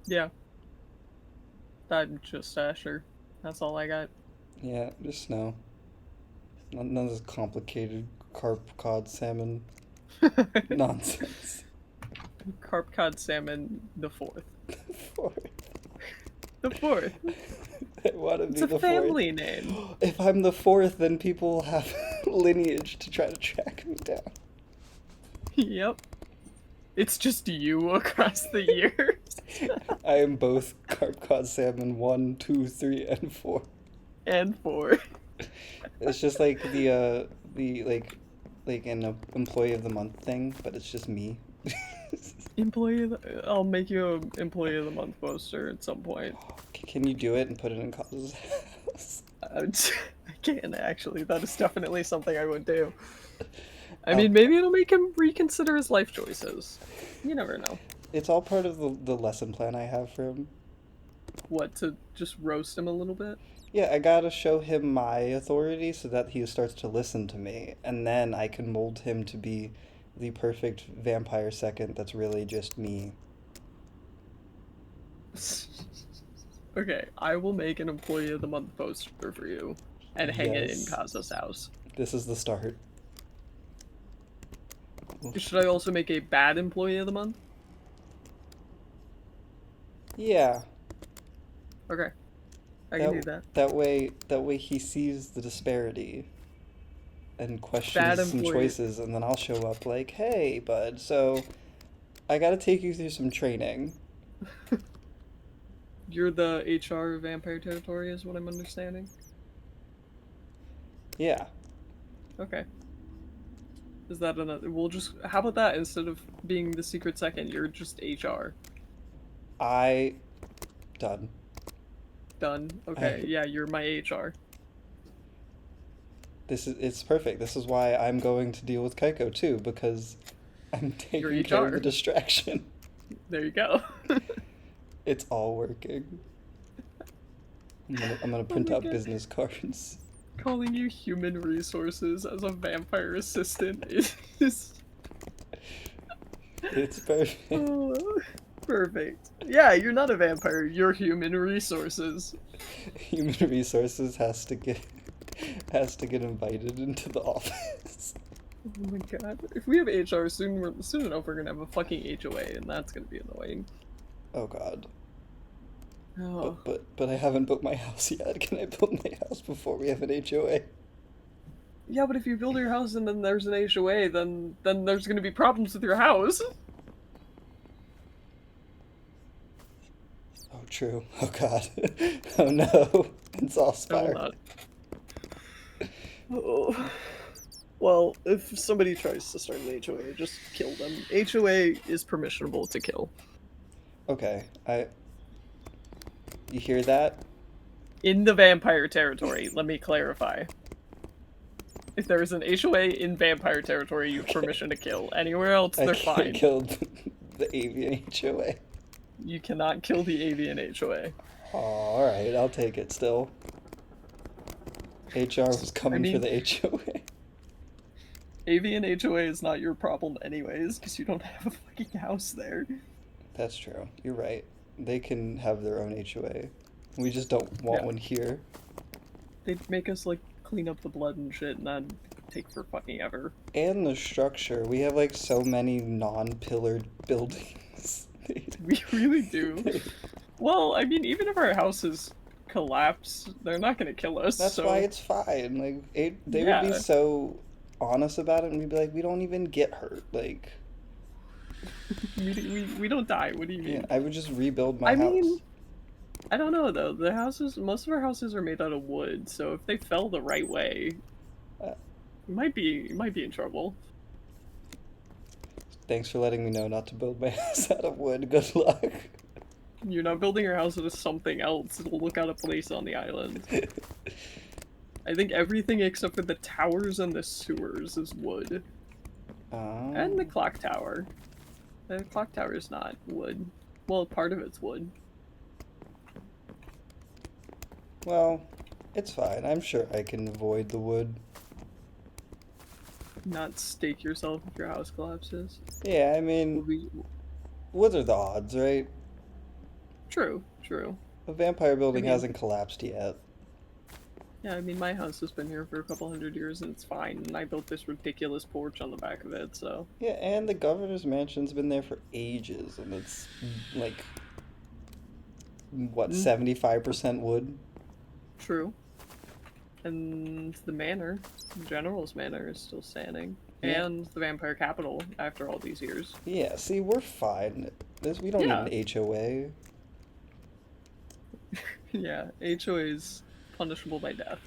Yeah. I'm just Asher. That's all I got. Yeah, just no. None of this complicated carp, cod, salmon nonsense. Carp cod salmon the fourth. Fourth. The fourth. I want to It's be a the fourth. family name. If I'm the fourth, then people will have lineage to try to track me down. Yep. It's just you across the years. I am both carp, cod, salmon 1, 2, 3, and 4. And four. It's just like the like an employee of the month thing, but it's just me. I'll make you an employee of the month poster at some point. Can you do it and put it in Cos's house? I can actually. That is definitely something I would do. I Um, mean, maybe it'll make him reconsider his life choices. You never know. It's all part of the lesson plan I have for him. What, to just roast him a little bit? Yeah, I gotta show him my authority so that he starts to listen to me, and then I can mold him to be the perfect vampire second that's really just me. Okay, I will make an employee of the month poster for you and hang it in Yes. Kaza's house. This is the start. Should I also make a bad employee of the month? Yeah. Okay. I can do that. That way he sees the disparity and Bad questions some employee. choices, and then I'll show up like, hey, bud, so I gotta take you through some training. You're the HR vampire territory, is what I'm understanding. Yeah. Okay. Is that another? We'll just. How about that instead of being the secret second, you're just HR. Done. Done. Okay. Yeah, you're my HR. It's perfect. This is why I'm going to deal with Kaiko too, because I'm taking care of the HR. distraction. There you go. It's all working. I'm gonna print my out God. business cards. Calling you human resources as a vampire assistant is It's perfect. oh, perfect. Yeah, you're not a vampire. You're human resources. Human resources has to get invited into the office. Oh my god. If we have HR soon enough we're gonna have a fucking HOA and that's gonna be annoying. Oh god. Oh. But I haven't built my house yet. Can I build my house before we have an HOA? Yeah, but if you build your house and then there's an HOA, then there's gonna be problems with your house. Oh true. Oh god. Oh no. It's all I will spiraling. not. Oh. Well, if somebody tries to start an HOA, just kill them. HOA is permissionable to kill. Okay. You hear that? In the vampire territory, let me clarify. If there is an HOA in vampire territory, you have permission to kill. Anywhere else, they're I can't fine. kill the avian HOA. You cannot kill the avian HOA. Oh, alright, I'll take it still. HR was coming for the HOA. Avian HOA is not your problem anyways, because you don't have a fucking house there. That's true. You're right. They can have their own HOA. We just don't want one here. They'd make us, like, clean up the blood and shit, and that'd take for fucking ever. And the structure. We have, like, so many non-pillared buildings. We really do. Well, I mean, even if our houses collapse, they're not gonna kill us. That's so... why it's fine. Like, they would be so honest about it, and we'd be like, we don't even get hurt. Like... we don't die. What do you mean? Yeah, I would just rebuild my house. I mean, I don't know though. Most of our houses are made out of wood, so if they fell the right way, you might be in trouble. Thanks for letting me know not to build my house out of wood. Good luck. You're not building your house out of something else. It'll look out of place on the island. I think everything except for the towers and the sewers is wood. And the clock tower. The clock tower is not wood. Well, part of it's wood. Well, it's fine. I'm sure I can avoid the wood. Not stake yourself if your house collapses. Yeah, I mean, what are the odds, right? True. A vampire building hasn't collapsed yet. Yeah, I mean, my house has been here for a couple hundred years and it's fine, and I built this ridiculous porch on the back of it, so... Yeah, and the governor's mansion's been there for ages, and it's, like, what, 75% wood? True. And the manor, the general's manor, is still standing. Yeah. And the vampire capital, after all these years. Yeah, see, we're fine. We don't need an HOA. Yeah, HOA is punishable by death.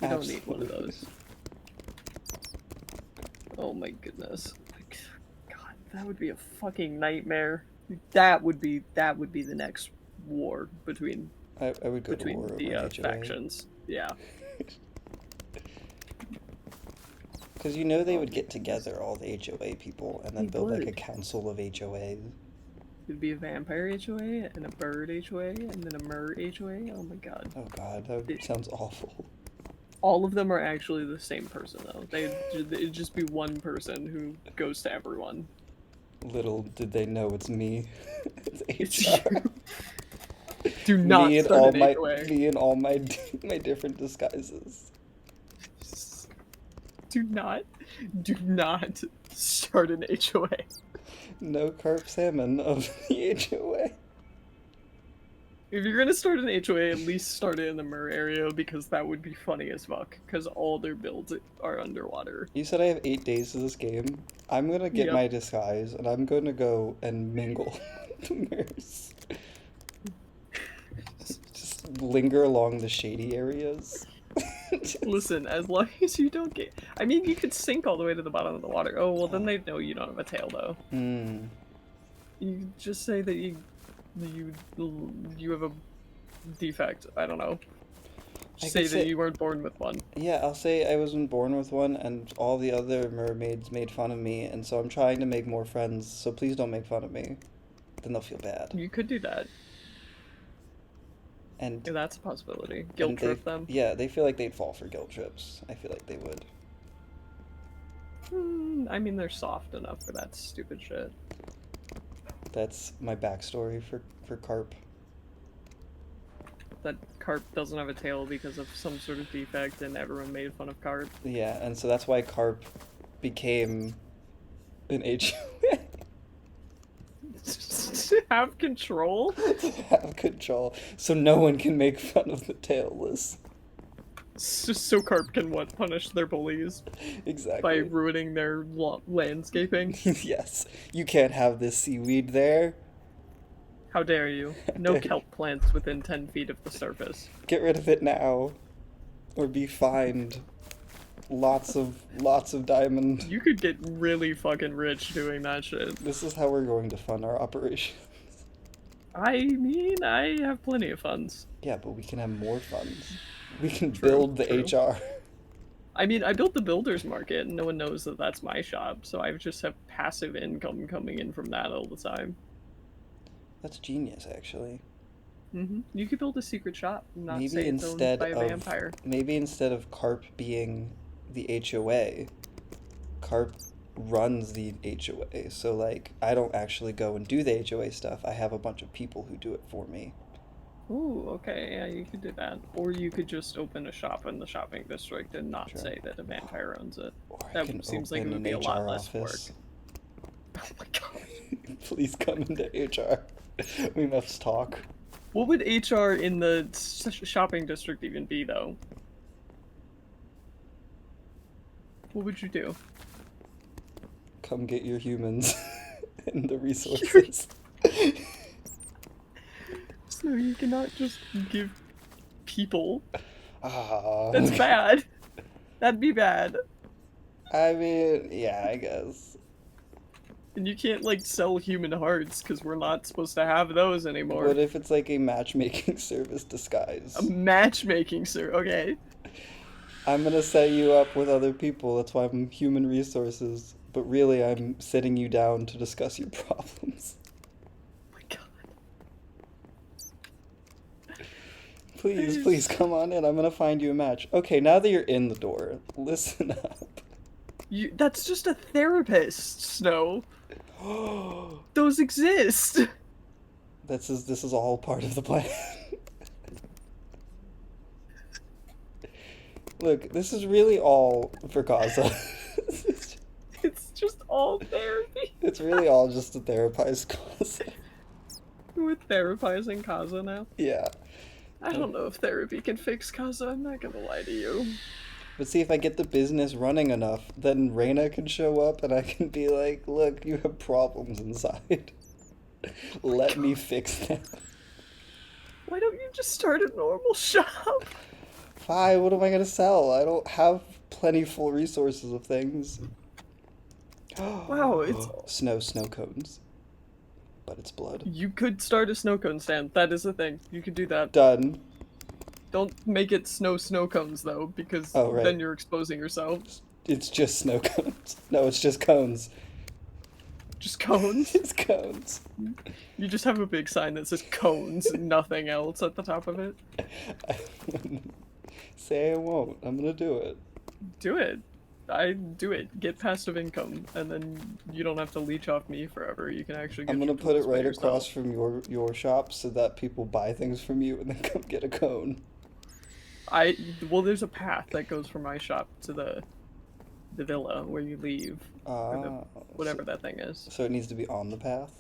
We don't need one of those. Oh my goodness. God, that would be a fucking nightmare. That would be the next war between I would go to war over the HOA. factions. Yeah. Because you know they would get together, all the HOA people, and then build like a would. council of HOAs. It'd be a vampire HOA, and a bird HOA, and then a mer HOA. Oh my god. Oh god, that sounds awful. All of them are actually the same person, though. It'd just be one person who goes to everyone. Little did they know it's me. It's HR. you. Do not me and start all an my HOA. me and all my different disguises. do not start an HOA. No carp salmon of the HOA. If you're gonna start an HOA, at least start it in the Mur area, because that would be funny as fuck, because all their builds are underwater. You said I have 8 days to this game. I'm gonna get Yep. my disguise and I'm gonna go and mingle with the Murs. Just linger along the shady areas. Listen, as long as you don't get... I mean, you could sink all the way to the bottom of the water. Oh, well, then they'd know you don't have a tail, though. Hmm. You just say that you have a defect. I don't know. I Say could that you weren't born with one. Yeah, I'll say I wasn't born with one, and all the other mermaids made fun of me, and so I'm trying to make more friends, so please don't make fun of me. Then they'll feel bad. You could do that. And Yeah, that's a possibility. Guilt trip them. Yeah, they feel like they'd fall for guilt trips. I feel like they would. I mean, they're soft enough for that stupid shit. That's my backstory for carp. That carp doesn't have a tail because of some sort of defect, and everyone made fun of carp. Yeah, and so that's why carp became an HOA. To have control? To have control, so no one can make fun of the tailless. So carp can what? Punish their bullies Exactly. by ruining their landscaping? Yes. You can't have this seaweed there. How dare you? No kelp plants within 10 feet of the surface. Get rid of it now, or be fined lots of diamond. You could get really fucking rich doing that shit. This is how we're going to fund our operations. I mean, I have plenty of funds. Yeah, but we can have more funds. We can True, build the true. HR. I mean, I built the builder's market, and no one knows that that's my shop, so I just have passive income coming in from that all the time. That's genius, actually. You could build a secret shop, and not Maybe say it's owned instead by a vampire. maybe instead of carp being the HOA, carp runs the HOA. So like, I don't actually go and do the HOA stuff. I have a bunch of people who do it for me. Ooh, okay, yeah, you could do that. Or you could just open a shop in the shopping district and not Sure. say that a vampire owns it. Or I That can seems like it open would an be a lot HR less office. work. Oh my god. Please come into HR. We must talk. What would HR in the shopping district even be, though? What would you do? Come get your humans and the resources. So you cannot just give people. Ah. That's bad. That'd be bad. I mean, yeah, I guess. And you can't, like, sell human hearts, because we're not supposed to have those anymore. What if it's like a matchmaking service disguise? A matchmaking, sir. Okay. I'm gonna set you up with other people, that's why I'm human resources. But really, I'm sitting you down to discuss your problems. Oh my god. Please come on in, I'm gonna find you a match. Okay, now that you're in the door, listen up. That's just a therapist, Snow. Those exist. This is all part of the plan. Look, this is really all for Kaza. It's just all therapy. It's really all just to therapize Kaza. We're therapizing Kaza now. Yeah. I don't know if therapy can fix Kaza, I'm not gonna lie to you. But see, if I get the business running enough, then Reina can show up and I can be like, look, you have problems inside. Let me fix them. Why don't you just start a normal shop? Fine, what am I gonna sell? I don't have plentiful resources of things. Wow, it's... Snow cones. But it's blood. You could start a snow cone stand. That is a thing. You could do that. Done. Don't make it snow cones, though, because Oh, right. then you're exposing yourself. It's just snow cones. No, it's just cones. Just cones? It's cones. You just have a big sign that says cones and nothing else at the top of it. Say I won't. I'm gonna do it. Do it. Do it. Get passive income, and then you don't have to leech off me forever. You can actually get I'm gonna your put it tools by right yourself. across from your shop so that people buy things from you and then come get a cone. Well, there's a path that goes from my shop to the the villa where you leave, or the So, whatever that thing is. so it needs to be on the path.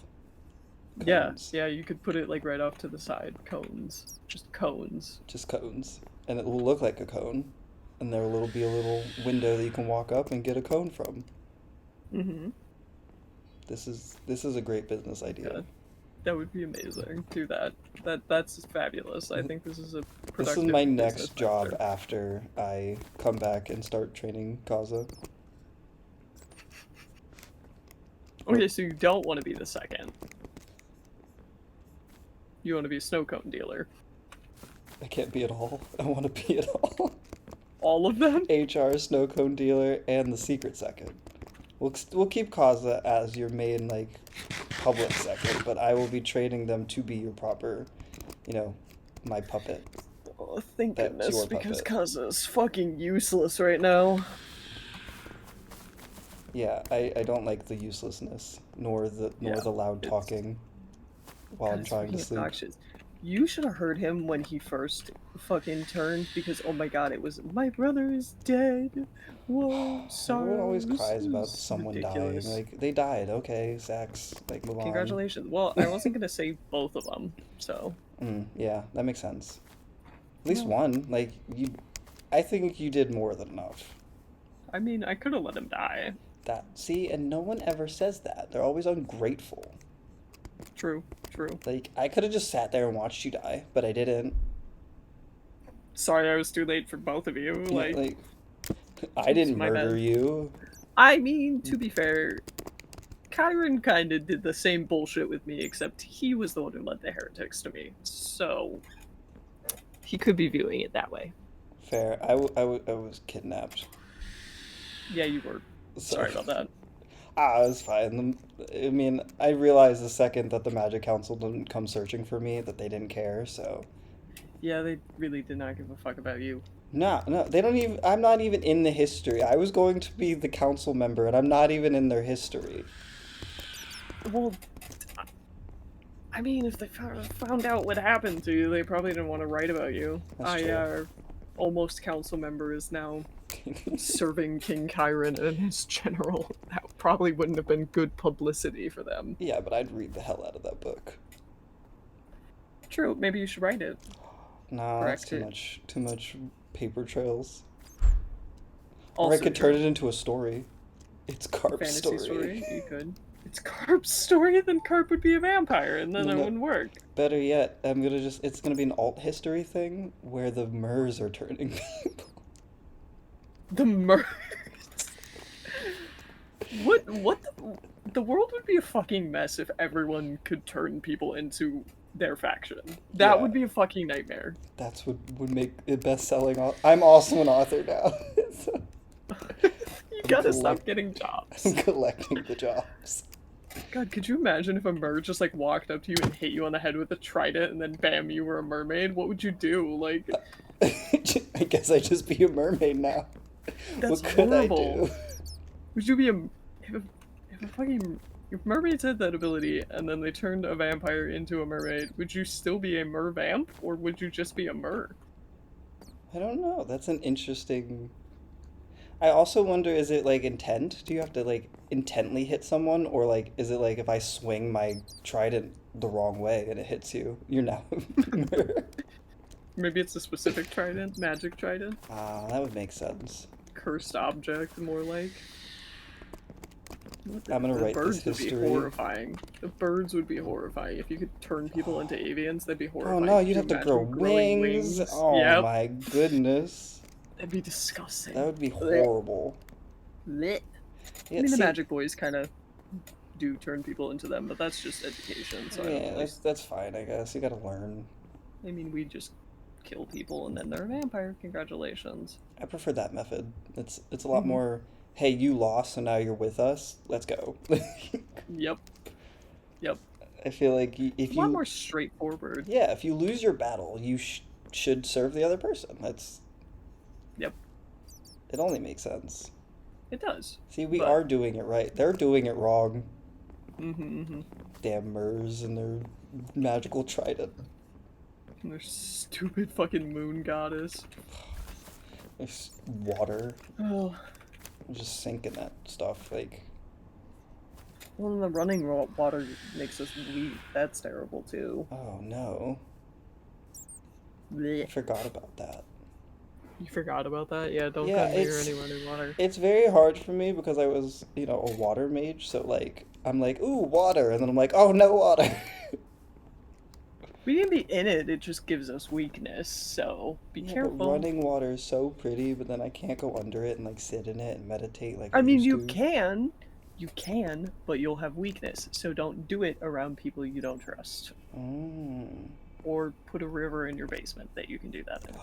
Yeah, Cones. yeah, you could put it like right off to the side. Cones, just cones. Just cones. And it will look like a cone. And there will be a little window that you can walk up and get a cone from. Mm-hmm. This is a great business Yeah, idea. that would be amazing. Do that. That's fabulous. I think this is a This is productive my business next job venture. after I come back and start training Kaza. Okay, so you don't want to be the second. You want to be a snow cone dealer. I can't be it all. I want to be it all. All of them? HR, snow cone dealer, and the secret second. We'll keep Kaza as your main like public second, but I will be training them to be your proper, my puppet. Oh, thank That's goodness, your because puppet. Kaza's fucking useless right now. Yeah, I don't like the uselessness nor Yeah, the loud it's talking while God, I'm it's trying to fucking sleep. obnoxious. You should have heard him when he first fucking turned, because oh my god, it was my brother is dead. Whoa, Everyone always sorrows. cries It about was someone dying. ridiculous. Like they died, okay, Sax, like move on. Congratulations. Well, I wasn't gonna say both of them, so Yeah, that makes sense. At least well, one. Like you, I think you did more than enough. I mean, I could have let him die. That see, and no one ever says that. They're always ungrateful. True, true. Like I could have just sat there and watched you die, but I didn't. Sorry, I was too late for both of you. Yeah, Like, like I it's didn't my murder bad. you. I mean, to be fair, Kyron kind of did the same bullshit with me, except he was the one who led the heretics to me. So he could be viewing it that way. Fair. I was kidnapped. Yeah, you were. So Sorry about that. it was fine. I mean, I realized the second that the Magic Council didn't come searching for me that they didn't care. So Yeah, they really did not give a fuck about you. no, no, they don't even. I'm not even in the history. I was going to be the council member, and I'm not even in their history. Well, I mean, if they found out what happened to you, they probably didn't want to write about you. That's true. Almost council member is now serving King Kyron and his general. That probably wouldn't have been good publicity for them. Yeah, but I'd read the hell out of that book. True, maybe you should write it. Nah, that's Correct too it. much. Too much paper trails. Or I Also could turn true. it into a story. It's Carp's Fantasy story. story, you could. It's Carp's story, then Carp would be a vampire, and then No, it no. wouldn't work. Better yet, it's gonna be an alt history thing where the Murs are turning people. The murders. The world would be a fucking mess if everyone could turn people into their faction. That Yeah, would be a fucking nightmare. that's what would make it best-selling. I'm also an author now. So You I'm gotta stop collect- getting I'm jobs. collecting the jobs. God, could you imagine if a merc just like walked up to you and hit you on the head with a trident and then bam, you were a mermaid? What would you do? Like, I guess I just be a mermaid now. that's What could I horrible. do? Would you be a if a fucking if mermaids had that ability and then they turned a vampire into a mermaid, would you still be a mervamp or would you just be a mer? I don't know. That's an interesting. I also wonder, is it like intent? Do you have to like intently hit someone, or like is it like if I swing my trident the wrong way and it hits you, you're now. Maybe it's a specific trident, magic trident, That would make sense. cursed object, more like. I'm gonna The write this birds would be history. horrifying. The birds would be horrifying. If you could turn people into avians, that'd be Oh horrifying. no, Could you'd you have to grow imagine growing wings. wings? Oh Yep. my goodness. That'd be disgusting. That would be Blech. horrible. Blech. Yeah, I mean, the see, magic boys kind of do turn people into them, but that's just education. So I don't yeah, really. that's fine, I guess. You gotta learn. I mean, we just kill people and then they're a vampire. Congratulations. I prefer that method. It's a lot Mhm. more, hey, you lost, so now you're with us. Let's go. Yep. Yep. I feel like if A lot you, more straightforward. yeah, if you lose your battle, you should serve the other person. Yep. It only makes sense. It does. See, we But- are doing it right. They're doing it wrong. Mm-hmm. Damn Murs and their magical trident. And their stupid fucking moon goddess. There's water. Oh. just sink in that stuff. Like, Well, then the running water makes us weak. That's terrible too. oh no, I Blech. forgot about that. You forgot about that? Yeah, don't Yeah, go near any running water. it's very hard for me because I was, a water mage, so like I'm like, ooh, water, and then I'm like, oh, no water. We can be in it, it just gives us weakness, so be Yeah, but careful. running water is so pretty, but then I can't go under it and like sit in it and meditate like I I mean, used to. you can, but you'll have weakness, so don't do it around people you don't trust. Mm. Or put a river in your basement that you can do that in.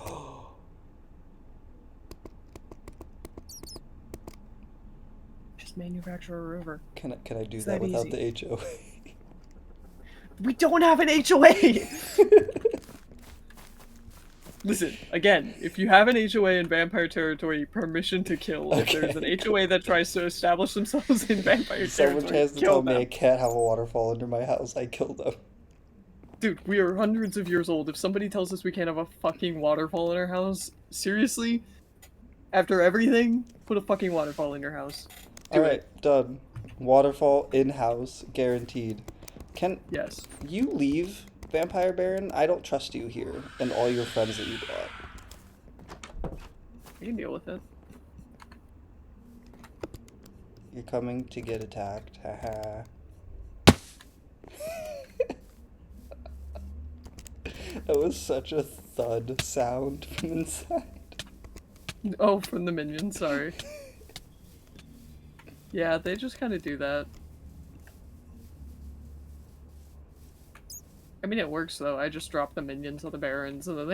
Just manufacture a river. Can I do It's that that without easy. the HOA? We don't have an HOA! Listen, again, if you have an HOA in vampire territory, permission to kill. If there's an Okay. HOA that tries to establish themselves in vampire Someone territory, tries to kill tell me I them. can't have a waterfall under my house, I kill them. Dude, we are hundreds of years old. If somebody tells us we can't have a fucking waterfall in our house, seriously? After everything, put a fucking waterfall in your house. Do it. Alright, done. Waterfall in-house, guaranteed. Can Yes. you leave, Vampire Baron? I don't trust you here and all your friends that you brought. I can deal with it. You're coming to get attacked. Haha. That was such a thud sound from inside. Oh, from the minions, sorry. Yeah, they just kind of do that. I mean, it works though. I just drop the minions on the barons and then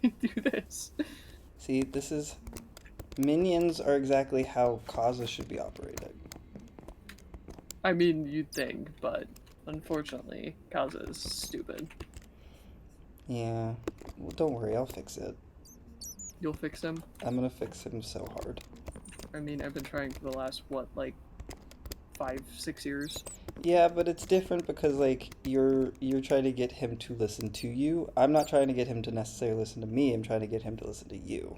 they do this. See, this is... Minions are exactly how causes should be operated. I mean, you'd think, but unfortunately, Kaza is stupid. Yeah. Well, don't worry, I'll fix it. You'll fix him? I'm gonna fix him so hard. I mean, I've been trying for the last, what, like 5, 6 years? Yeah, but it's different because like you're trying to get him to listen to you. I'm not trying to get him to necessarily listen to me. I'm trying to get him to listen to you.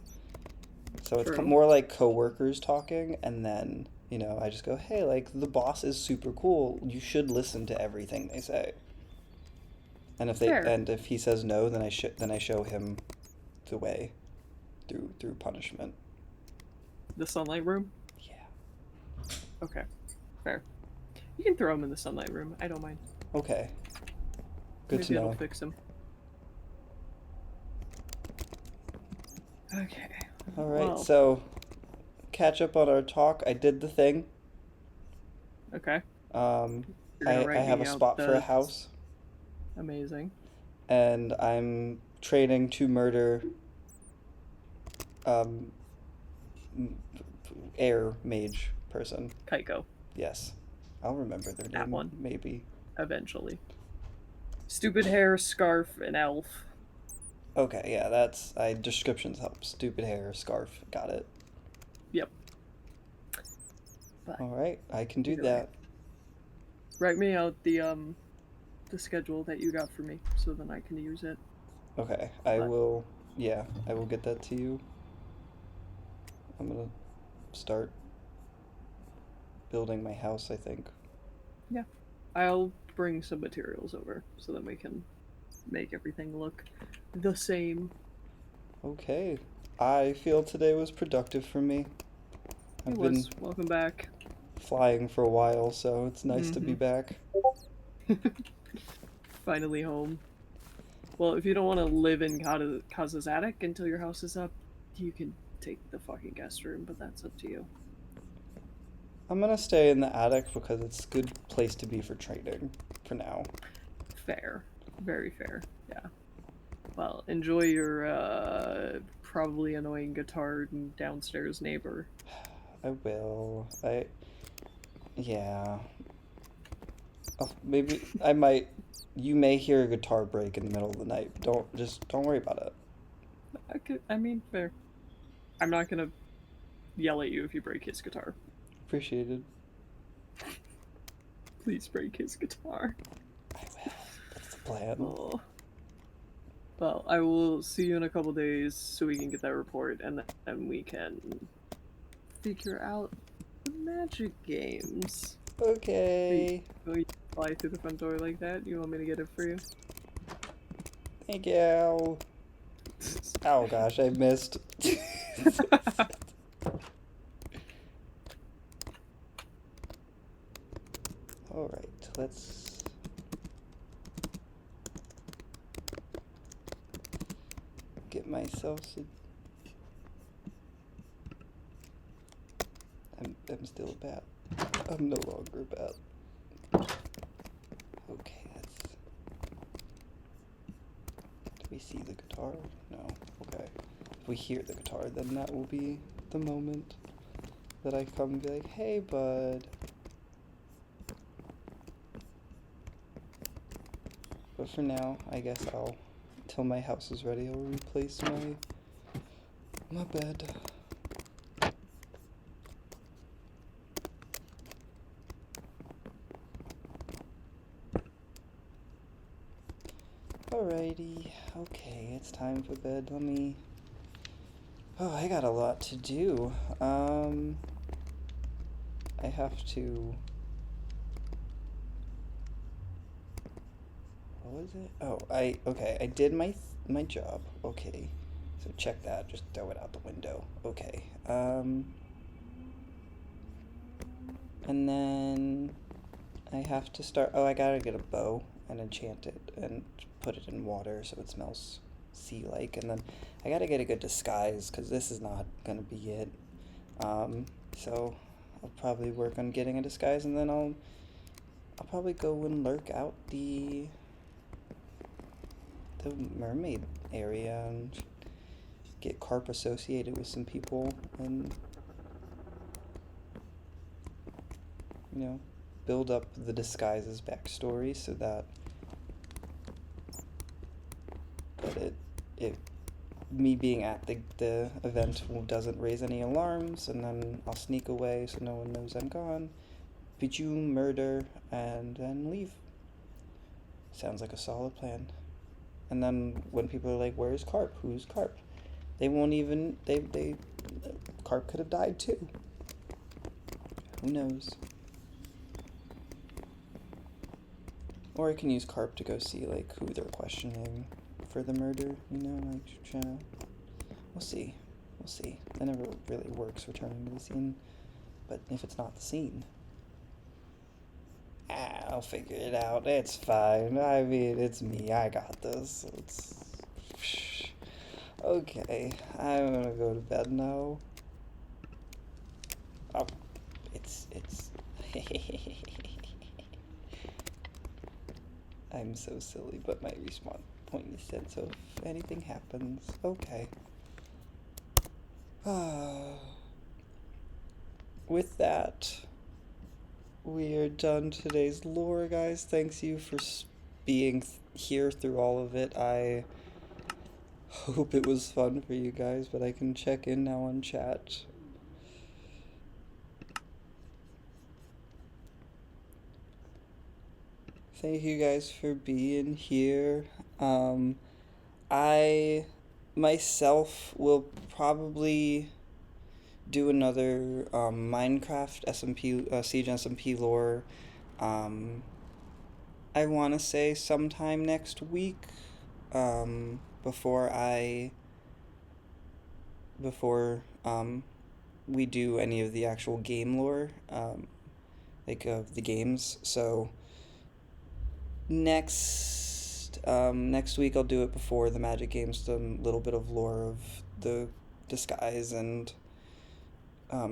So it's True. more like coworkers talking, and then I just go, hey, like the boss is super cool. You should listen to everything they say. And Fair. if he says no, then I show him the way through punishment. The sunlight room? Yeah. Okay. Fair. You can throw him in the sunlight room. I don't mind. Okay. Good Maybe to know. it'll fix him. Okay. All right, Well. so catch up on our talk. I did the thing. Okay. Um, You're I gonna write have me a out spot for a the- house, Amazing. and I'm training to murder um, air mage person. Kaiko. Yes, I'll remember their That name. one. Maybe. Eventually. Stupid hair, scarf, and elf. Okay, yeah, descriptions help. Stupid hair, scarf, got it. Yep. But All right, I can do either that. way. Write me out the schedule that you got for me, so then I can use it. Okay, I But- will. Yeah, I will get that to you. I'm gonna start building my house, I think. Yeah. I'll bring some materials over, so then we can make everything look the same. Okay. I feel today was productive for me. I've It been was. Welcome back. flying for a while, so it's nice to be Mhm. back. Finally home. Well, if you don't want to live in Kaza's attic until your house is up, you can take the fucking guest room, but that's up to you. I'm gonna stay in the attic because it's a good place to be for training for now. Fair. Very fair. Yeah. Well, enjoy your probably annoying guitar downstairs neighbor. I will. Yeah. Oh, maybe I might. You may hear a guitar break in the middle of the night. But don't worry about it. I mean, fair. I'm not gonna yell at you if you break his guitar. Appreciated. Please break his guitar. I will. That's the plan. Oh. Well, I will see you in a couple days so we can get that report and then we can figure out the magic games. Okay. Will you fly through the front door like that? You want me to get it for you? Thank you. Oh gosh, I missed. Alright, let's... get myself some... I'm still a bat. I'm no longer a bat. Okay, that's... Do we see the guitar? No. Okay. If we hear the guitar, then that will be the moment that I come and be like, hey, bud. But for now, I guess I'll, till my house is ready, I'll replace my bed. Alrighty, okay, it's time for bed. Let me... Oh, I got a lot to do. I have to... What was it? Oh, okay, I did my job. Okay, so check that, just throw it out the window. Okay, and then I have to start... Oh, I gotta get a bow and enchant it and put it in water so it smells sea-like, and then I gotta get a good disguise because this is not gonna be it. So I'll probably work on getting a disguise, and then I'll probably go and lurk out the mermaid area and get carp associated with some people, and you know, build up the disguise's backstory so that it me being at the event doesn't raise any alarms, and then I'll sneak away so no one knows I'm gone, beat you, murder, and then leave. Sounds like a solid plan. And then when people are like, where's Carp? Who's Carp? They won't even, Carp could have died too. Who knows? Or I can use Carp to go see, like, who they're questioning for the murder, you know, like, trying to... We'll see. We'll see. That never really works, returning to the scene. But if it's not the scene... I'll figure it out. It's fine. I mean, it's me. I got this. It's... Okay, I'm gonna go to bed now. Oh, it's... I'm so silly, but my respawn point is set, so if anything happens, okay. With that, we are done today's lore, guys. Thanks you for being here through all of it. I hope it was fun for you guys, but I can check in now on chat. Thank you guys for being here. I myself will probably do another Minecraft SMP, Siege SMP lore. I want to say sometime next week, before we do any of the actual game lore, like of the games. So next week I'll do it before the Magic games, the little bit of lore of the disguise and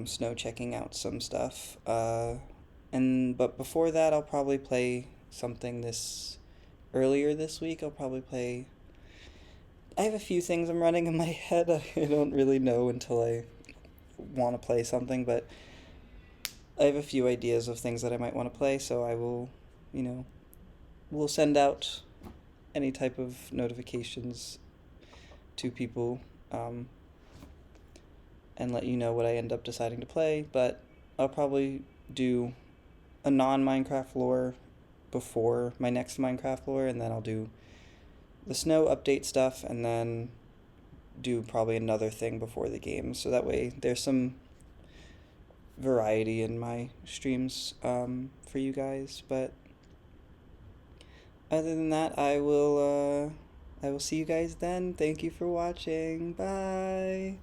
snow checking out some stuff. But before that, I'll probably play something earlier this week. I'll probably play... I have a few things I'm running in my head. I don't really know until I want to play something, but I have a few ideas of things that I might want to play, so I will, we'll send out any type of notifications to people, and let you know what I end up deciding to play. But I'll probably do a non-Minecraft lore before my next Minecraft lore, and then I'll do the snow update stuff, and then do probably another thing before the game, so that way there's some variety in my streams for you guys. But other than that, I will see you guys then. Thank you for watching. Bye.